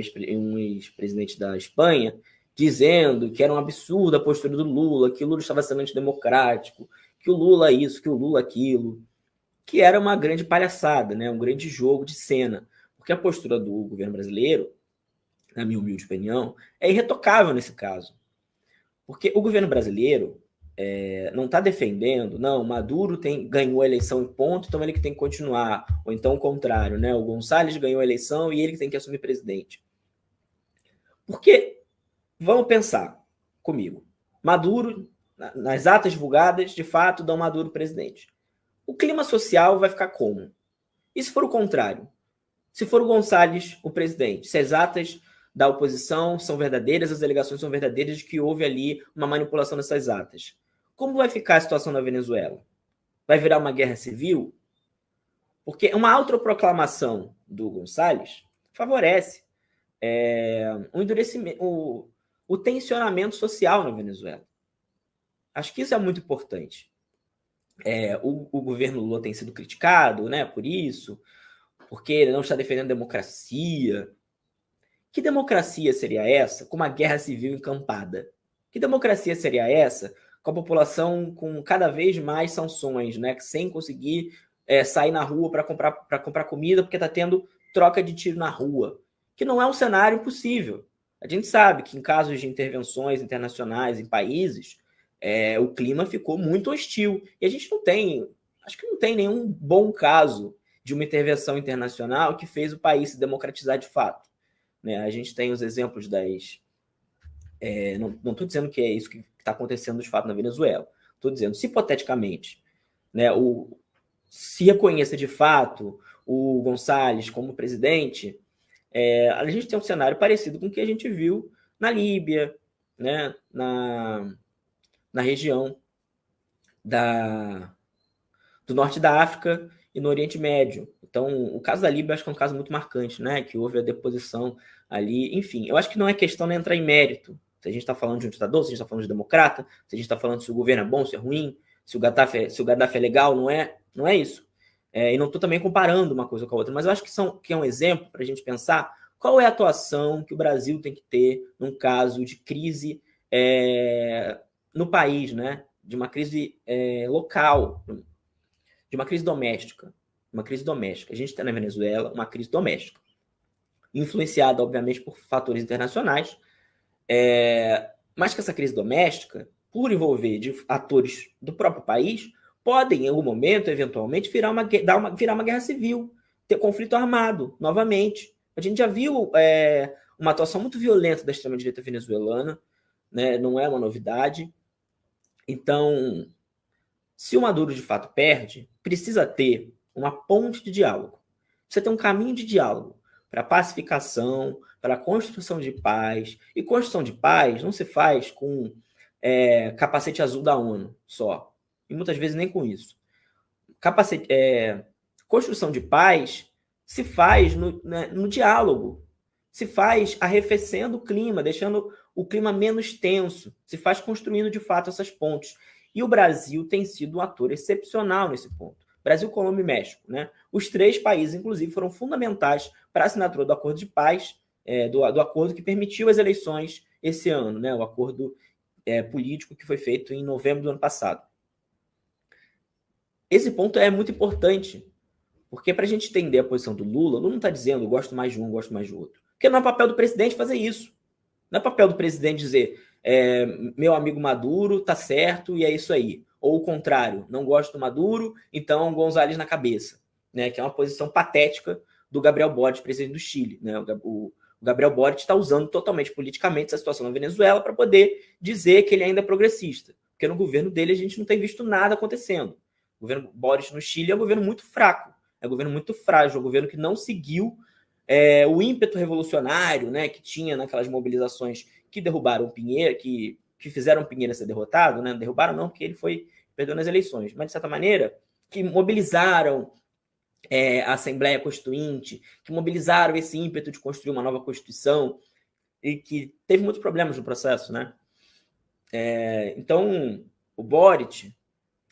ex-presidente da Espanha, dizendo que era um absurdo a postura do Lula, que o Lula estava sendo antidemocrático, que o Lula isso, que o Lula aquilo, que era uma grande palhaçada, né? Um grande jogo de cena. Porque a postura do governo brasileiro, na minha humilde opinião, é irretocável nesse caso. Porque o governo brasileiro não está defendendo, não, Maduro ganhou a eleição em ponto, então ele que tem que continuar. Ou então o contrário, né? O Gonçalves ganhou a eleição e ele que tem que assumir presidente. Porque, vamos pensar comigo, Maduro, nas atas divulgadas, de fato, dão Maduro presidente. O clima social vai ficar como? E se for o contrário? Se for o Gonçalves o presidente, se as atas da oposição são verdadeiras, as alegações são verdadeiras de que houve ali uma manipulação dessas atas, como vai ficar a situação na Venezuela? Vai virar uma guerra civil? Porque uma autoproclamação do Gonçalves favorece o endurecimento, o tensionamento social na Venezuela. Acho que isso é muito importante. O governo Lula tem sido criticado, né, por isso, porque ele não está defendendo a democracia, Que democracia seria essa com uma guerra civil encampada? Que democracia seria essa com a população com cada vez mais sanções, né? Sem conseguir sair na rua para comprar comida porque está tendo troca de tiro na rua? Que não é um cenário impossível. A gente sabe que em casos de intervenções internacionais em países, o clima ficou muito hostil. E a gente acho que não tem nenhum bom caso de uma intervenção internacional que fez o país se democratizar de fato. Né? A gente tem os exemplos das... não estou dizendo que é isso que está acontecendo de fato na Venezuela. Estou dizendo, se hipoteticamente, né, se reconheça de fato o Gonçalves como presidente, a gente tem um cenário parecido com o que a gente viu na Líbia, né, na região do norte da África e no Oriente Médio. Então, o caso da Líbia acho que é um caso muito marcante, né, que houve a deposição ali. Enfim, eu acho que não é questão de entrar em mérito. Se a gente está falando de um ditador, se a gente está falando de democrata, se a gente está falando se o governo é bom, se é ruim, se o Gaddafi é legal, não é isso. E não estou também comparando uma coisa com a outra, mas eu acho que é um exemplo para a gente pensar qual é a atuação que o Brasil tem que ter num caso de crise no país, né? De uma crise local, de uma crise doméstica. A gente tem na Venezuela uma crise doméstica, influenciada, obviamente, por fatores internacionais, mas que essa crise doméstica, por envolver de atores do próprio país, podem, em algum momento, eventualmente, virar uma guerra civil, ter conflito armado, novamente. A gente já viu uma atuação muito violenta da extrema-direita venezuelana, né? Não é uma novidade. Então, se o Maduro, de fato, perde, precisa ter uma ponte de diálogo. Precisa ter um caminho de diálogo para a pacificação, para a construção de paz. E construção de paz não se faz com capacete azul da ONU só. E muitas vezes nem com isso. Construção de paz se faz no diálogo. Se faz arrefecendo o clima, deixando o clima menos tenso. Se faz construindo, de fato, essas pontes. E o Brasil tem sido um ator excepcional nesse ponto. Brasil, Colômbia e México, né? Os 3 países, inclusive, foram fundamentais para a assinatura do acordo de paz, do acordo que permitiu as eleições esse ano, né? O acordo político que foi feito em novembro do ano passado. Esse ponto é muito importante, porque para a gente entender a posição do Lula não está dizendo gosto mais de um, gosto mais do outro. Porque não é papel do presidente fazer isso. Não é papel do presidente dizer meu amigo Maduro tá certo e é isso aí. Ou o contrário, não gosto do Maduro, então González na cabeça. Né? Que é uma posição patética do Gabriel Boric, presidente do Chile. Né? O Gabriel Boric está usando totalmente politicamente essa situação na Venezuela para poder dizer que ele ainda é progressista. Porque no governo dele a gente não tem visto nada acontecendo. O governo Boric no Chile é um governo muito fraco, é um governo muito frágil, é um governo que não seguiu o ímpeto revolucionário, né, que tinha naquelas mobilizações que derrubaram o Pinheira, que fizeram o Pinheira ser derrotado, né? Derrubaram não, porque ele perdeu nas eleições, mas de certa maneira, que mobilizaram a Assembleia Constituinte, que mobilizaram esse ímpeto de construir uma nova Constituição e que teve muitos problemas no processo, né? Então, o Boric,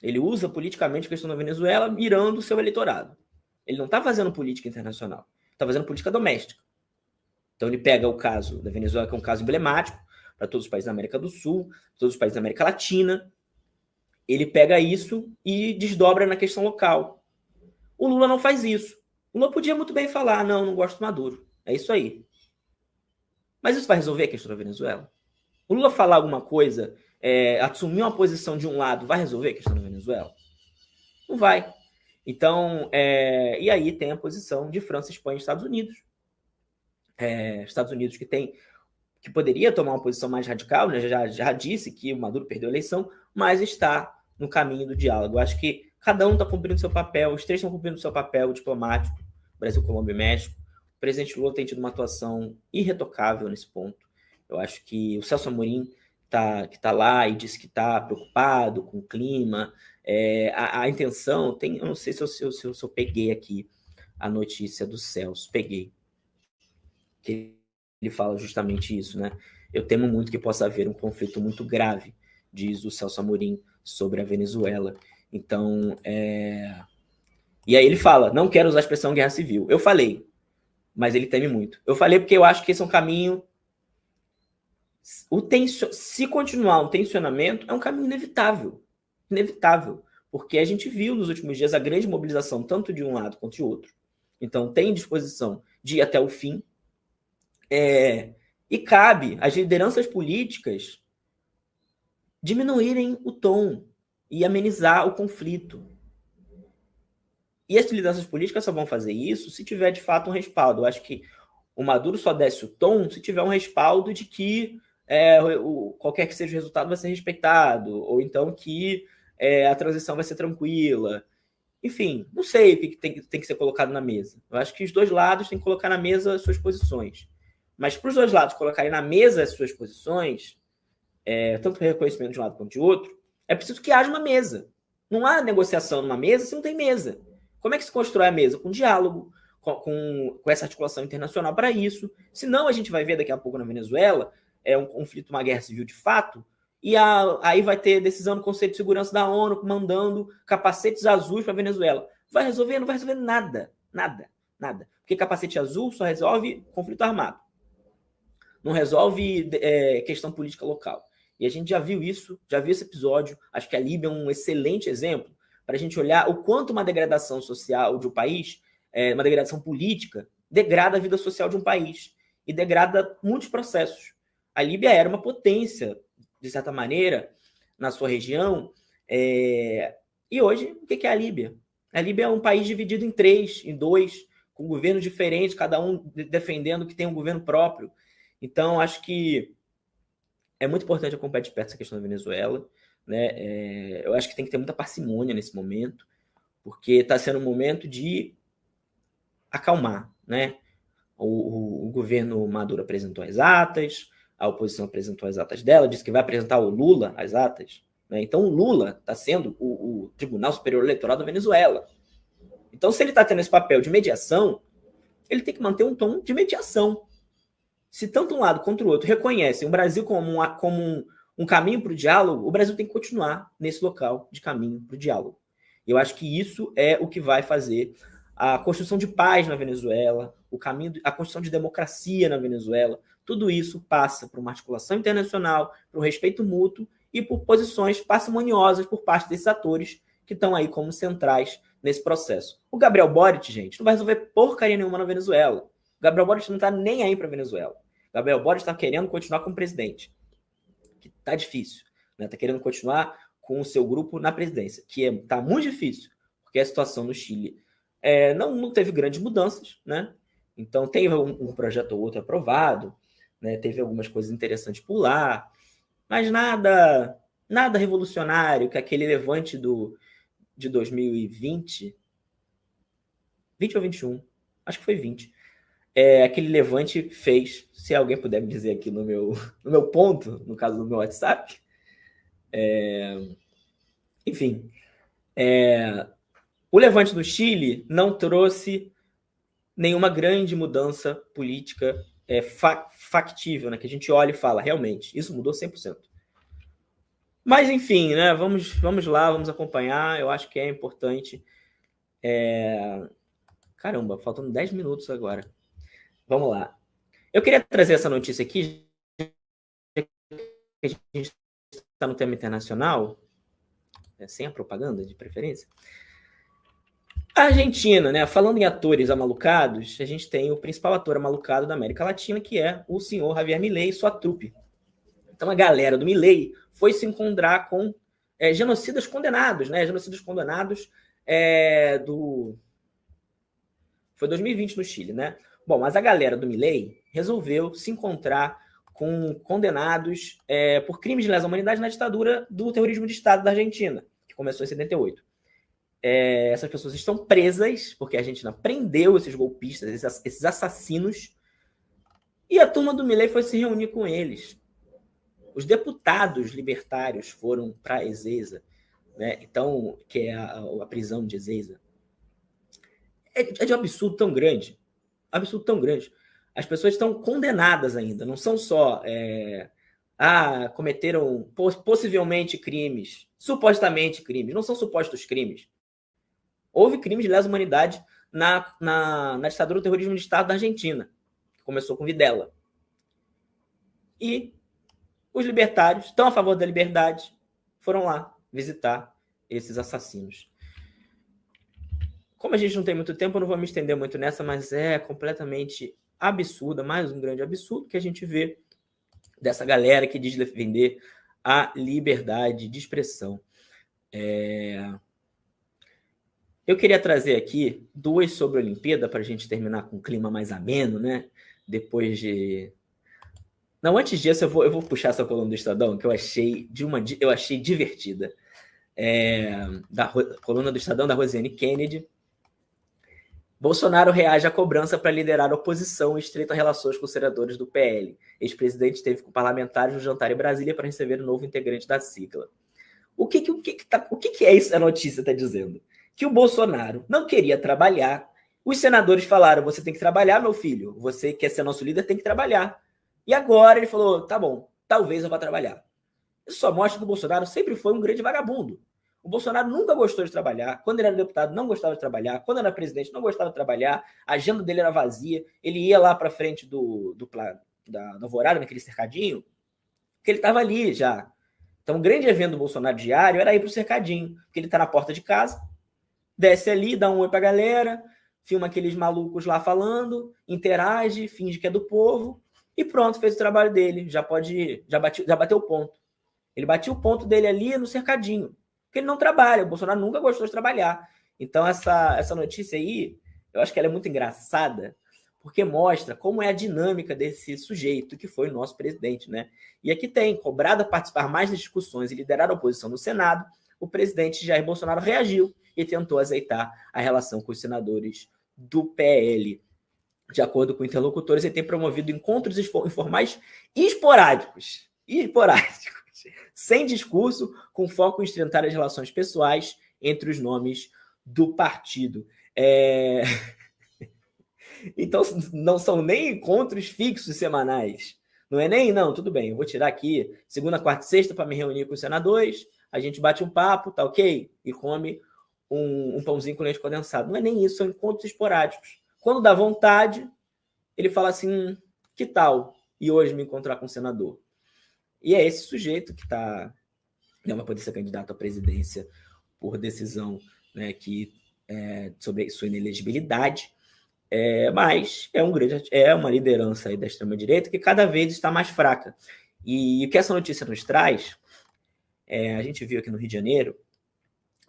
ele usa politicamente a questão da Venezuela mirando o seu eleitorado. Ele não está fazendo política internacional, está fazendo política doméstica. Então ele pega o caso da Venezuela, que é um caso emblemático para todos os países da América do Sul, todos os países da América Latina. Ele pega isso e desdobra na questão local. O Lula não faz isso. O Lula podia muito bem falar, não gosto do Maduro. É isso aí. Mas isso vai resolver a questão da Venezuela? O Lula falar alguma coisa, assumir uma posição de um lado, vai resolver a questão da Venezuela? Não vai. Então, e aí tem a posição de França, Espanha e Estados Unidos. Estados Unidos que poderia tomar uma posição mais radical, né? já disse que o Maduro perdeu a eleição, mas está no caminho do diálogo. Eu acho que cada um está cumprindo seu papel, os 3 estão cumprindo seu papel diplomático, Brasil, Colômbia e México. O presidente Lula tem tido uma atuação irretocável nesse ponto. Eu acho que o Celso Amorim, que está lá e disse que está preocupado com o clima, a intenção, eu não sei se eu peguei aqui a notícia do Celso, peguei, que ele fala justamente isso, né? Eu temo muito que possa haver um conflito muito grave, diz o Celso Amorim, sobre a Venezuela. Então, e aí ele fala, não quero usar a expressão guerra civil. Eu falei, mas ele teme muito. Eu falei porque eu acho que esse é um caminho... Se continuar um tensionamento, é um caminho inevitável. Inevitável. Porque a gente viu nos últimos dias a grande mobilização, tanto de um lado quanto de outro. Então, tem disposição de ir até o fim. E cabe às lideranças políticas diminuírem o tom e amenizar o conflito. E as lideranças políticas só vão fazer isso se tiver, de fato, um respaldo. Eu acho que o Maduro só desce o tom se tiver um respaldo de que qualquer que seja o resultado vai ser respeitado, ou então que a transição vai ser tranquila. Enfim, não sei o que tem que ser colocado na mesa. Eu acho que os dois lados têm que colocar na mesa as suas posições. Mas para os dois lados colocarem na mesa as suas posições, tanto para reconhecimento de um lado quanto de outro, é preciso que haja uma mesa. Não há negociação numa mesa se não tem mesa. Como é que se constrói a mesa? Com diálogo, com essa articulação internacional para isso. Senão a gente vai ver daqui a pouco na Venezuela um conflito, uma guerra civil de fato, e aí vai ter decisão do Conselho de Segurança da ONU mandando capacetes azuis para a Venezuela. Vai resolver? Não vai resolver nada. Nada. Nada. Porque capacete azul só resolve conflito armado. Não resolve questão política local. E a gente já viu isso, já viu esse episódio. Acho que a Líbia é um excelente exemplo para a gente olhar o quanto uma degradação social de um país, uma degradação política, degrada a vida social de um país e degrada muitos processos. A Líbia era uma potência, de certa maneira, na sua região. E hoje, o que é a Líbia? A Líbia é um país dividido em 3, em 2, com governos diferentes, cada um defendendo que tem um governo próprio. Então, acho que é muito importante acompanhar de perto essa questão da Venezuela, né? Eu acho que tem que ter muita parcimônia nesse momento, porque está sendo um momento de acalmar, né? O governo Maduro apresentou as atas, a oposição apresentou as atas dela, disse que vai apresentar o Lula as atas, né? Então o Lula está sendo o Tribunal Superior Eleitoral da Venezuela. Então, se ele está tendo esse papel de mediação, ele tem que manter um tom de mediação. Se tanto um lado quanto o outro reconhecem o Brasil como um caminho para o diálogo, o Brasil tem que continuar nesse local de caminho para o diálogo. Eu acho que isso é o que vai fazer a construção de paz na Venezuela, a construção de democracia na Venezuela. Tudo isso passa por uma articulação internacional, por um respeito mútuo e por posições parcimoniosas por parte desses atores que estão aí como centrais nesse processo. O Gabriel Boric, gente, não vai resolver porcaria nenhuma na Venezuela. O Gabriel Boric não está nem aí para a Venezuela. O Gabriel Boric está querendo continuar como presidente, que está difícil, né? Está querendo continuar com o seu grupo na presidência, que está muito difícil, porque a situação no Chile não teve grandes mudanças, né? Então teve um projeto ou outro aprovado, né? Teve algumas coisas interessantes por lá, mas nada revolucionário, que aquele levante de 2020, 20 ou 21, acho que foi 20, aquele levante fez, se alguém puder me dizer aqui no meu ponto, no caso do meu WhatsApp, enfim, o levante do Chile não trouxe nenhuma grande mudança política factível, né, que a gente olha e fala, realmente, isso mudou 100%. Mas, enfim, né, vamos lá, vamos acompanhar, eu acho que é importante. Caramba, faltando 10 minutos agora. Vamos lá. Eu queria trazer essa notícia aqui, que a gente está no tema internacional, sem a propaganda, de preferência. A Argentina, né? Falando em atores amalucados, a gente tem o principal ator amalucado da América Latina, que é o senhor Javier Milei e sua trupe. Então a galera do Milei foi se encontrar com genocidas condenados, né? Genocidas condenados Foi 2020 no Chile, né? Bom, mas a galera do Milei resolveu se encontrar com condenados por crimes de lesa humanidade na ditadura do terrorismo de Estado da Argentina, que começou em 78. Essas pessoas estão presas, porque a Argentina prendeu esses golpistas, esses assassinos, e a turma do Milei foi se reunir com eles. Os deputados libertários foram para Ezeiza, né? Então, que é a prisão de Ezeiza. É de um absurdo tão grande. Absurdo tão grande. As pessoas estão condenadas ainda, não são só cometeram possivelmente crimes, supostamente crimes, não são supostos crimes. Houve crimes de lesa humanidade na ditadura do terrorismo de Estado da Argentina, que começou com Videla. E os libertários, estão a favor da liberdade, foram lá visitar esses assassinos. Como a gente não tem muito tempo, eu não vou me estender muito nessa, mas é completamente absurda, mais um grande absurdo que a gente vê dessa galera que diz defender a liberdade de expressão. Eu queria trazer aqui duas sobre a Olimpíada para a gente terminar com um clima mais ameno, né? Depois de... Não, antes disso, eu vou puxar essa coluna do Estadão, que eu achei divertida. Da coluna do Estadão, da Rosiane Kennedy. Bolsonaro reage à cobrança para liderar a oposição e estreita relações com os senadores do PL. Ex-presidente esteve com parlamentares no jantar em Brasília para receber o novo integrante da sigla. O que é isso? A notícia está dizendo? Que o Bolsonaro não queria trabalhar. Os senadores falaram, você tem que trabalhar, meu filho. Você quer ser nosso líder, tem que trabalhar. E agora ele falou, tá bom, talvez eu vá trabalhar. Isso só mostra que o Bolsonaro sempre foi um grande vagabundo. O Bolsonaro nunca gostou de trabalhar. Quando ele era deputado, não gostava de trabalhar. Quando era presidente, não gostava de trabalhar. A agenda dele era vazia. Ele ia lá para frente da Alvorada, naquele cercadinho, porque ele estava ali já. Então, o grande evento do Bolsonaro diário era ir para o cercadinho, porque ele está na porta de casa, desce ali, dá um oi para a galera, filma aqueles malucos lá falando, interage, finge que é do povo, e pronto, fez o trabalho dele. Já bateu o ponto. Ele bateu o ponto dele ali no cercadinho. Porque ele não trabalha, o Bolsonaro nunca gostou de trabalhar. Então, essa notícia aí, eu acho que ela é muito engraçada, porque mostra como é a dinâmica desse sujeito que foi o nosso presidente, né? E aqui tem, cobrado a participar mais das discussões e liderar a oposição no Senado, o presidente Jair Bolsonaro reagiu e tentou azeitar a relação com os senadores do PL. De acordo com interlocutores, ele tem promovido encontros informais esporádicos, sem discurso, com foco em estreitar as relações pessoais entre os nomes do partido. Então, não são nem encontros fixos semanais. Não é nem, não, tudo bem, eu vou tirar aqui segunda, quarta e sexta para me reunir com os senadores, a gente bate um papo, tá ok? E come um pãozinho com leite condensado. Não é nem isso, são encontros esporádicos. Quando dá vontade, ele fala assim, que tal? E hoje me encontrar com o senador. E é esse sujeito que não vai poder ser candidato à presidência por decisão, né, sobre sua inelegibilidade, mas é uma liderança aí da extrema-direita que cada vez está mais fraca. E o que essa notícia nos traz, a gente viu aqui no Rio de Janeiro,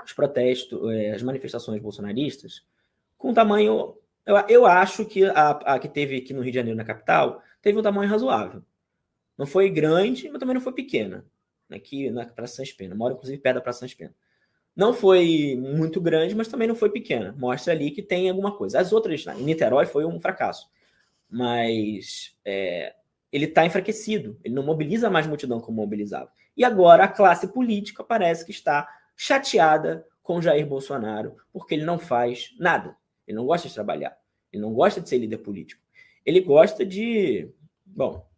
os protestos, as manifestações bolsonaristas, com tamanho... Eu acho que a que teve aqui no Rio de Janeiro, na capital, teve um tamanho razoável. Não foi grande, mas também não foi pequena. Aqui na Praça Sans Pena. Moro, inclusive, perto da Praça Sans Pena. Não foi muito grande, mas também não foi pequena. Mostra ali que tem alguma coisa. As outras, em Niterói, foi um fracasso. Mas ele está enfraquecido. Ele não mobiliza mais multidão como mobilizava. E agora a classe política parece que está chateada com Jair Bolsonaro, porque ele não faz nada. Ele não gosta de trabalhar. Ele não gosta de ser líder político. Ele gosta de... Bom,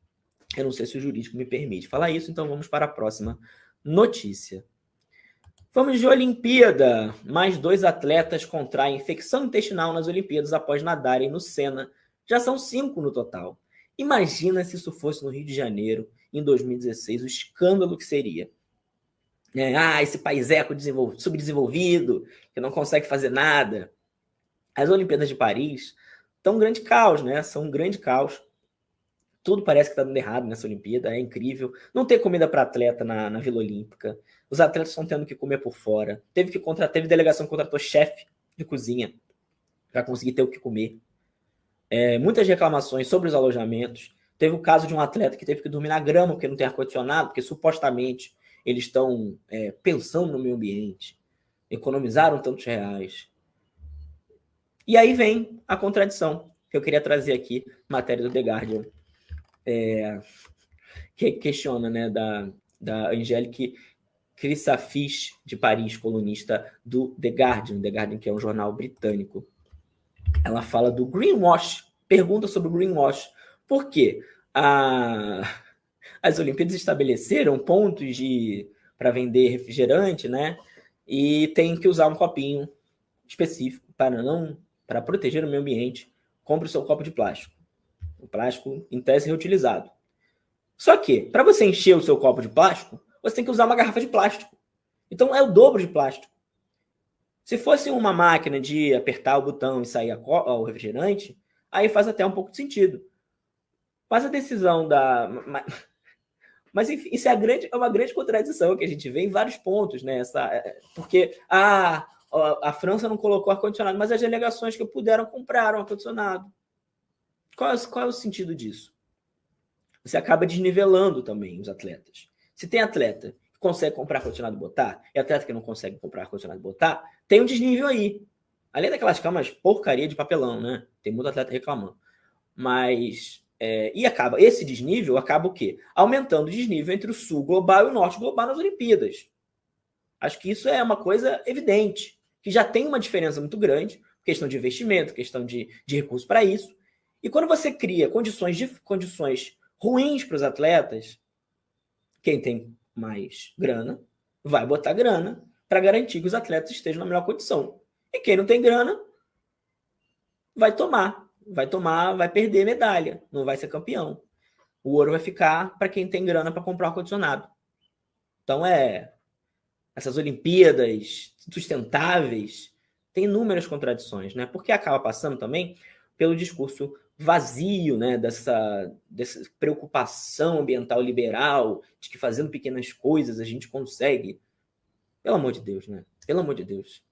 eu não sei se o jurídico me permite falar isso, então vamos para a próxima notícia. Vamos de Olimpíada. Mais 2 atletas contraem infecção intestinal nas Olimpíadas após nadarem no Sena. Já são 5 no total. Imagina se isso fosse no Rio de Janeiro, em 2016, o escândalo que seria. Esse paiseco subdesenvolvido, que não consegue fazer nada. As Olimpíadas de Paris estão um grande caos, né? São um grande caos. Tudo parece que está dando errado nessa Olimpíada, é incrível. Não tem comida para atleta na Vila Olímpica. Os atletas estão tendo que comer por fora. Teve delegação que contratou chefe de cozinha para conseguir ter o que comer. Muitas reclamações sobre os alojamentos. Teve o caso de um atleta que teve que dormir na grama porque não tem ar-condicionado, porque supostamente eles estão pensando no meio ambiente. Economizaram tantos reais. E aí vem a contradição que eu queria trazer aqui, matéria do The Guardian, que questiona, né, da Angélique Chryssafis, de Paris, colunista do The Guardian, que é um jornal britânico. Ela fala do greenwash, pergunta sobre o greenwash. Por quê? As Olimpíadas estabeleceram pontos para vender refrigerante, né? E tem que usar um copinho específico para não para proteger o meio ambiente, compre o seu copo de plástico. O plástico, em tese, reutilizado. Só que, para você encher o seu copo de plástico, você tem que usar uma garrafa de plástico. Então, é o dobro de plástico. Se fosse uma máquina de apertar o botão e sair o refrigerante, aí faz até um pouco de sentido. Mas a decisão da... Mas, enfim, isso é uma grande contradição que a gente vê em vários pontos, né? Porque a França não colocou ar-condicionado, mas as delegações que puderam compraram ar-condicionado. Qual é o sentido disso? Você acaba desnivelando também os atletas. Se tem atleta que consegue comprar ar-condicionado e botar, e atleta que não consegue comprar ar-condicionado e botar, tem um desnível aí. Além daquelas camas porcaria de papelão, né? Tem muito atleta reclamando. Mas... esse desnível acaba o quê? Aumentando o desnível entre o sul global e o norte global nas Olimpíadas. Acho que isso é uma coisa evidente, que já tem uma diferença muito grande, questão de investimento, questão de recursos para isso. E quando você cria condições ruins para os atletas, quem tem mais grana vai botar grana para garantir que os atletas estejam na melhor condição. E quem não tem grana vai perder medalha, não vai ser campeão. O ouro vai ficar para quem tem grana para comprar ar-condicionado. Então, essas Olimpíadas sustentáveis têm inúmeras contradições, né? Porque acaba passando também pelo discurso vazio, né? Dessa preocupação ambiental liberal, de que fazendo pequenas coisas a gente consegue. Pelo amor de Deus, né? Pelo amor de Deus.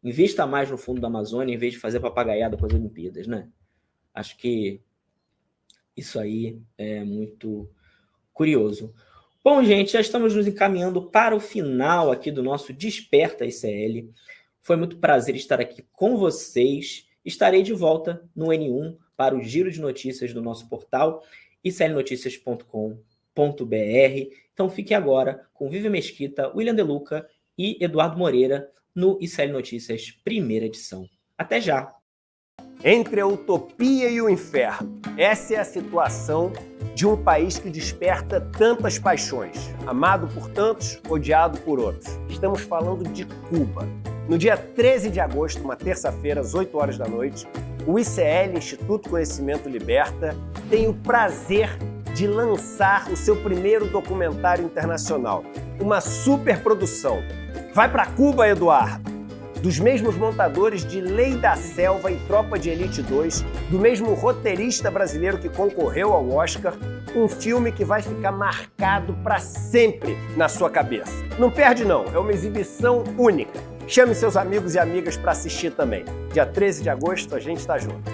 Invista mais no fundo da Amazônia em vez de fazer papagaiada com as Olimpíadas, né? Acho que isso aí é muito curioso. Bom, gente, já estamos nos encaminhando para o final aqui do nosso Desperta ICL. Foi muito prazer estar aqui com vocês. Estarei de volta no N1 para o giro de notícias do nosso portal iclnoticias.com.br. Então fique agora com Vivi Mesquita, William De Luca e Eduardo Moreira no ICL Notícias, primeira edição. Até já! Entre a utopia e o inferno, essa é a situação de um país que desperta tantas paixões, amado por tantos, odiado por outros. Estamos falando de Cuba. No dia 13 de agosto, uma terça-feira, às 8 horas da noite, o ICL, Instituto Conhecimento Liberta, tem o prazer de lançar o seu primeiro documentário internacional. Uma superprodução. Vai para Cuba, Eduardo! Dos mesmos montadores de Lei da Selva e Tropa de Elite 2, do mesmo roteirista brasileiro que concorreu ao Oscar, um filme que vai ficar marcado para sempre na sua cabeça. Não perde não, é uma exibição única. Chame seus amigos e amigas para assistir também. Dia 13 de agosto a gente está junto.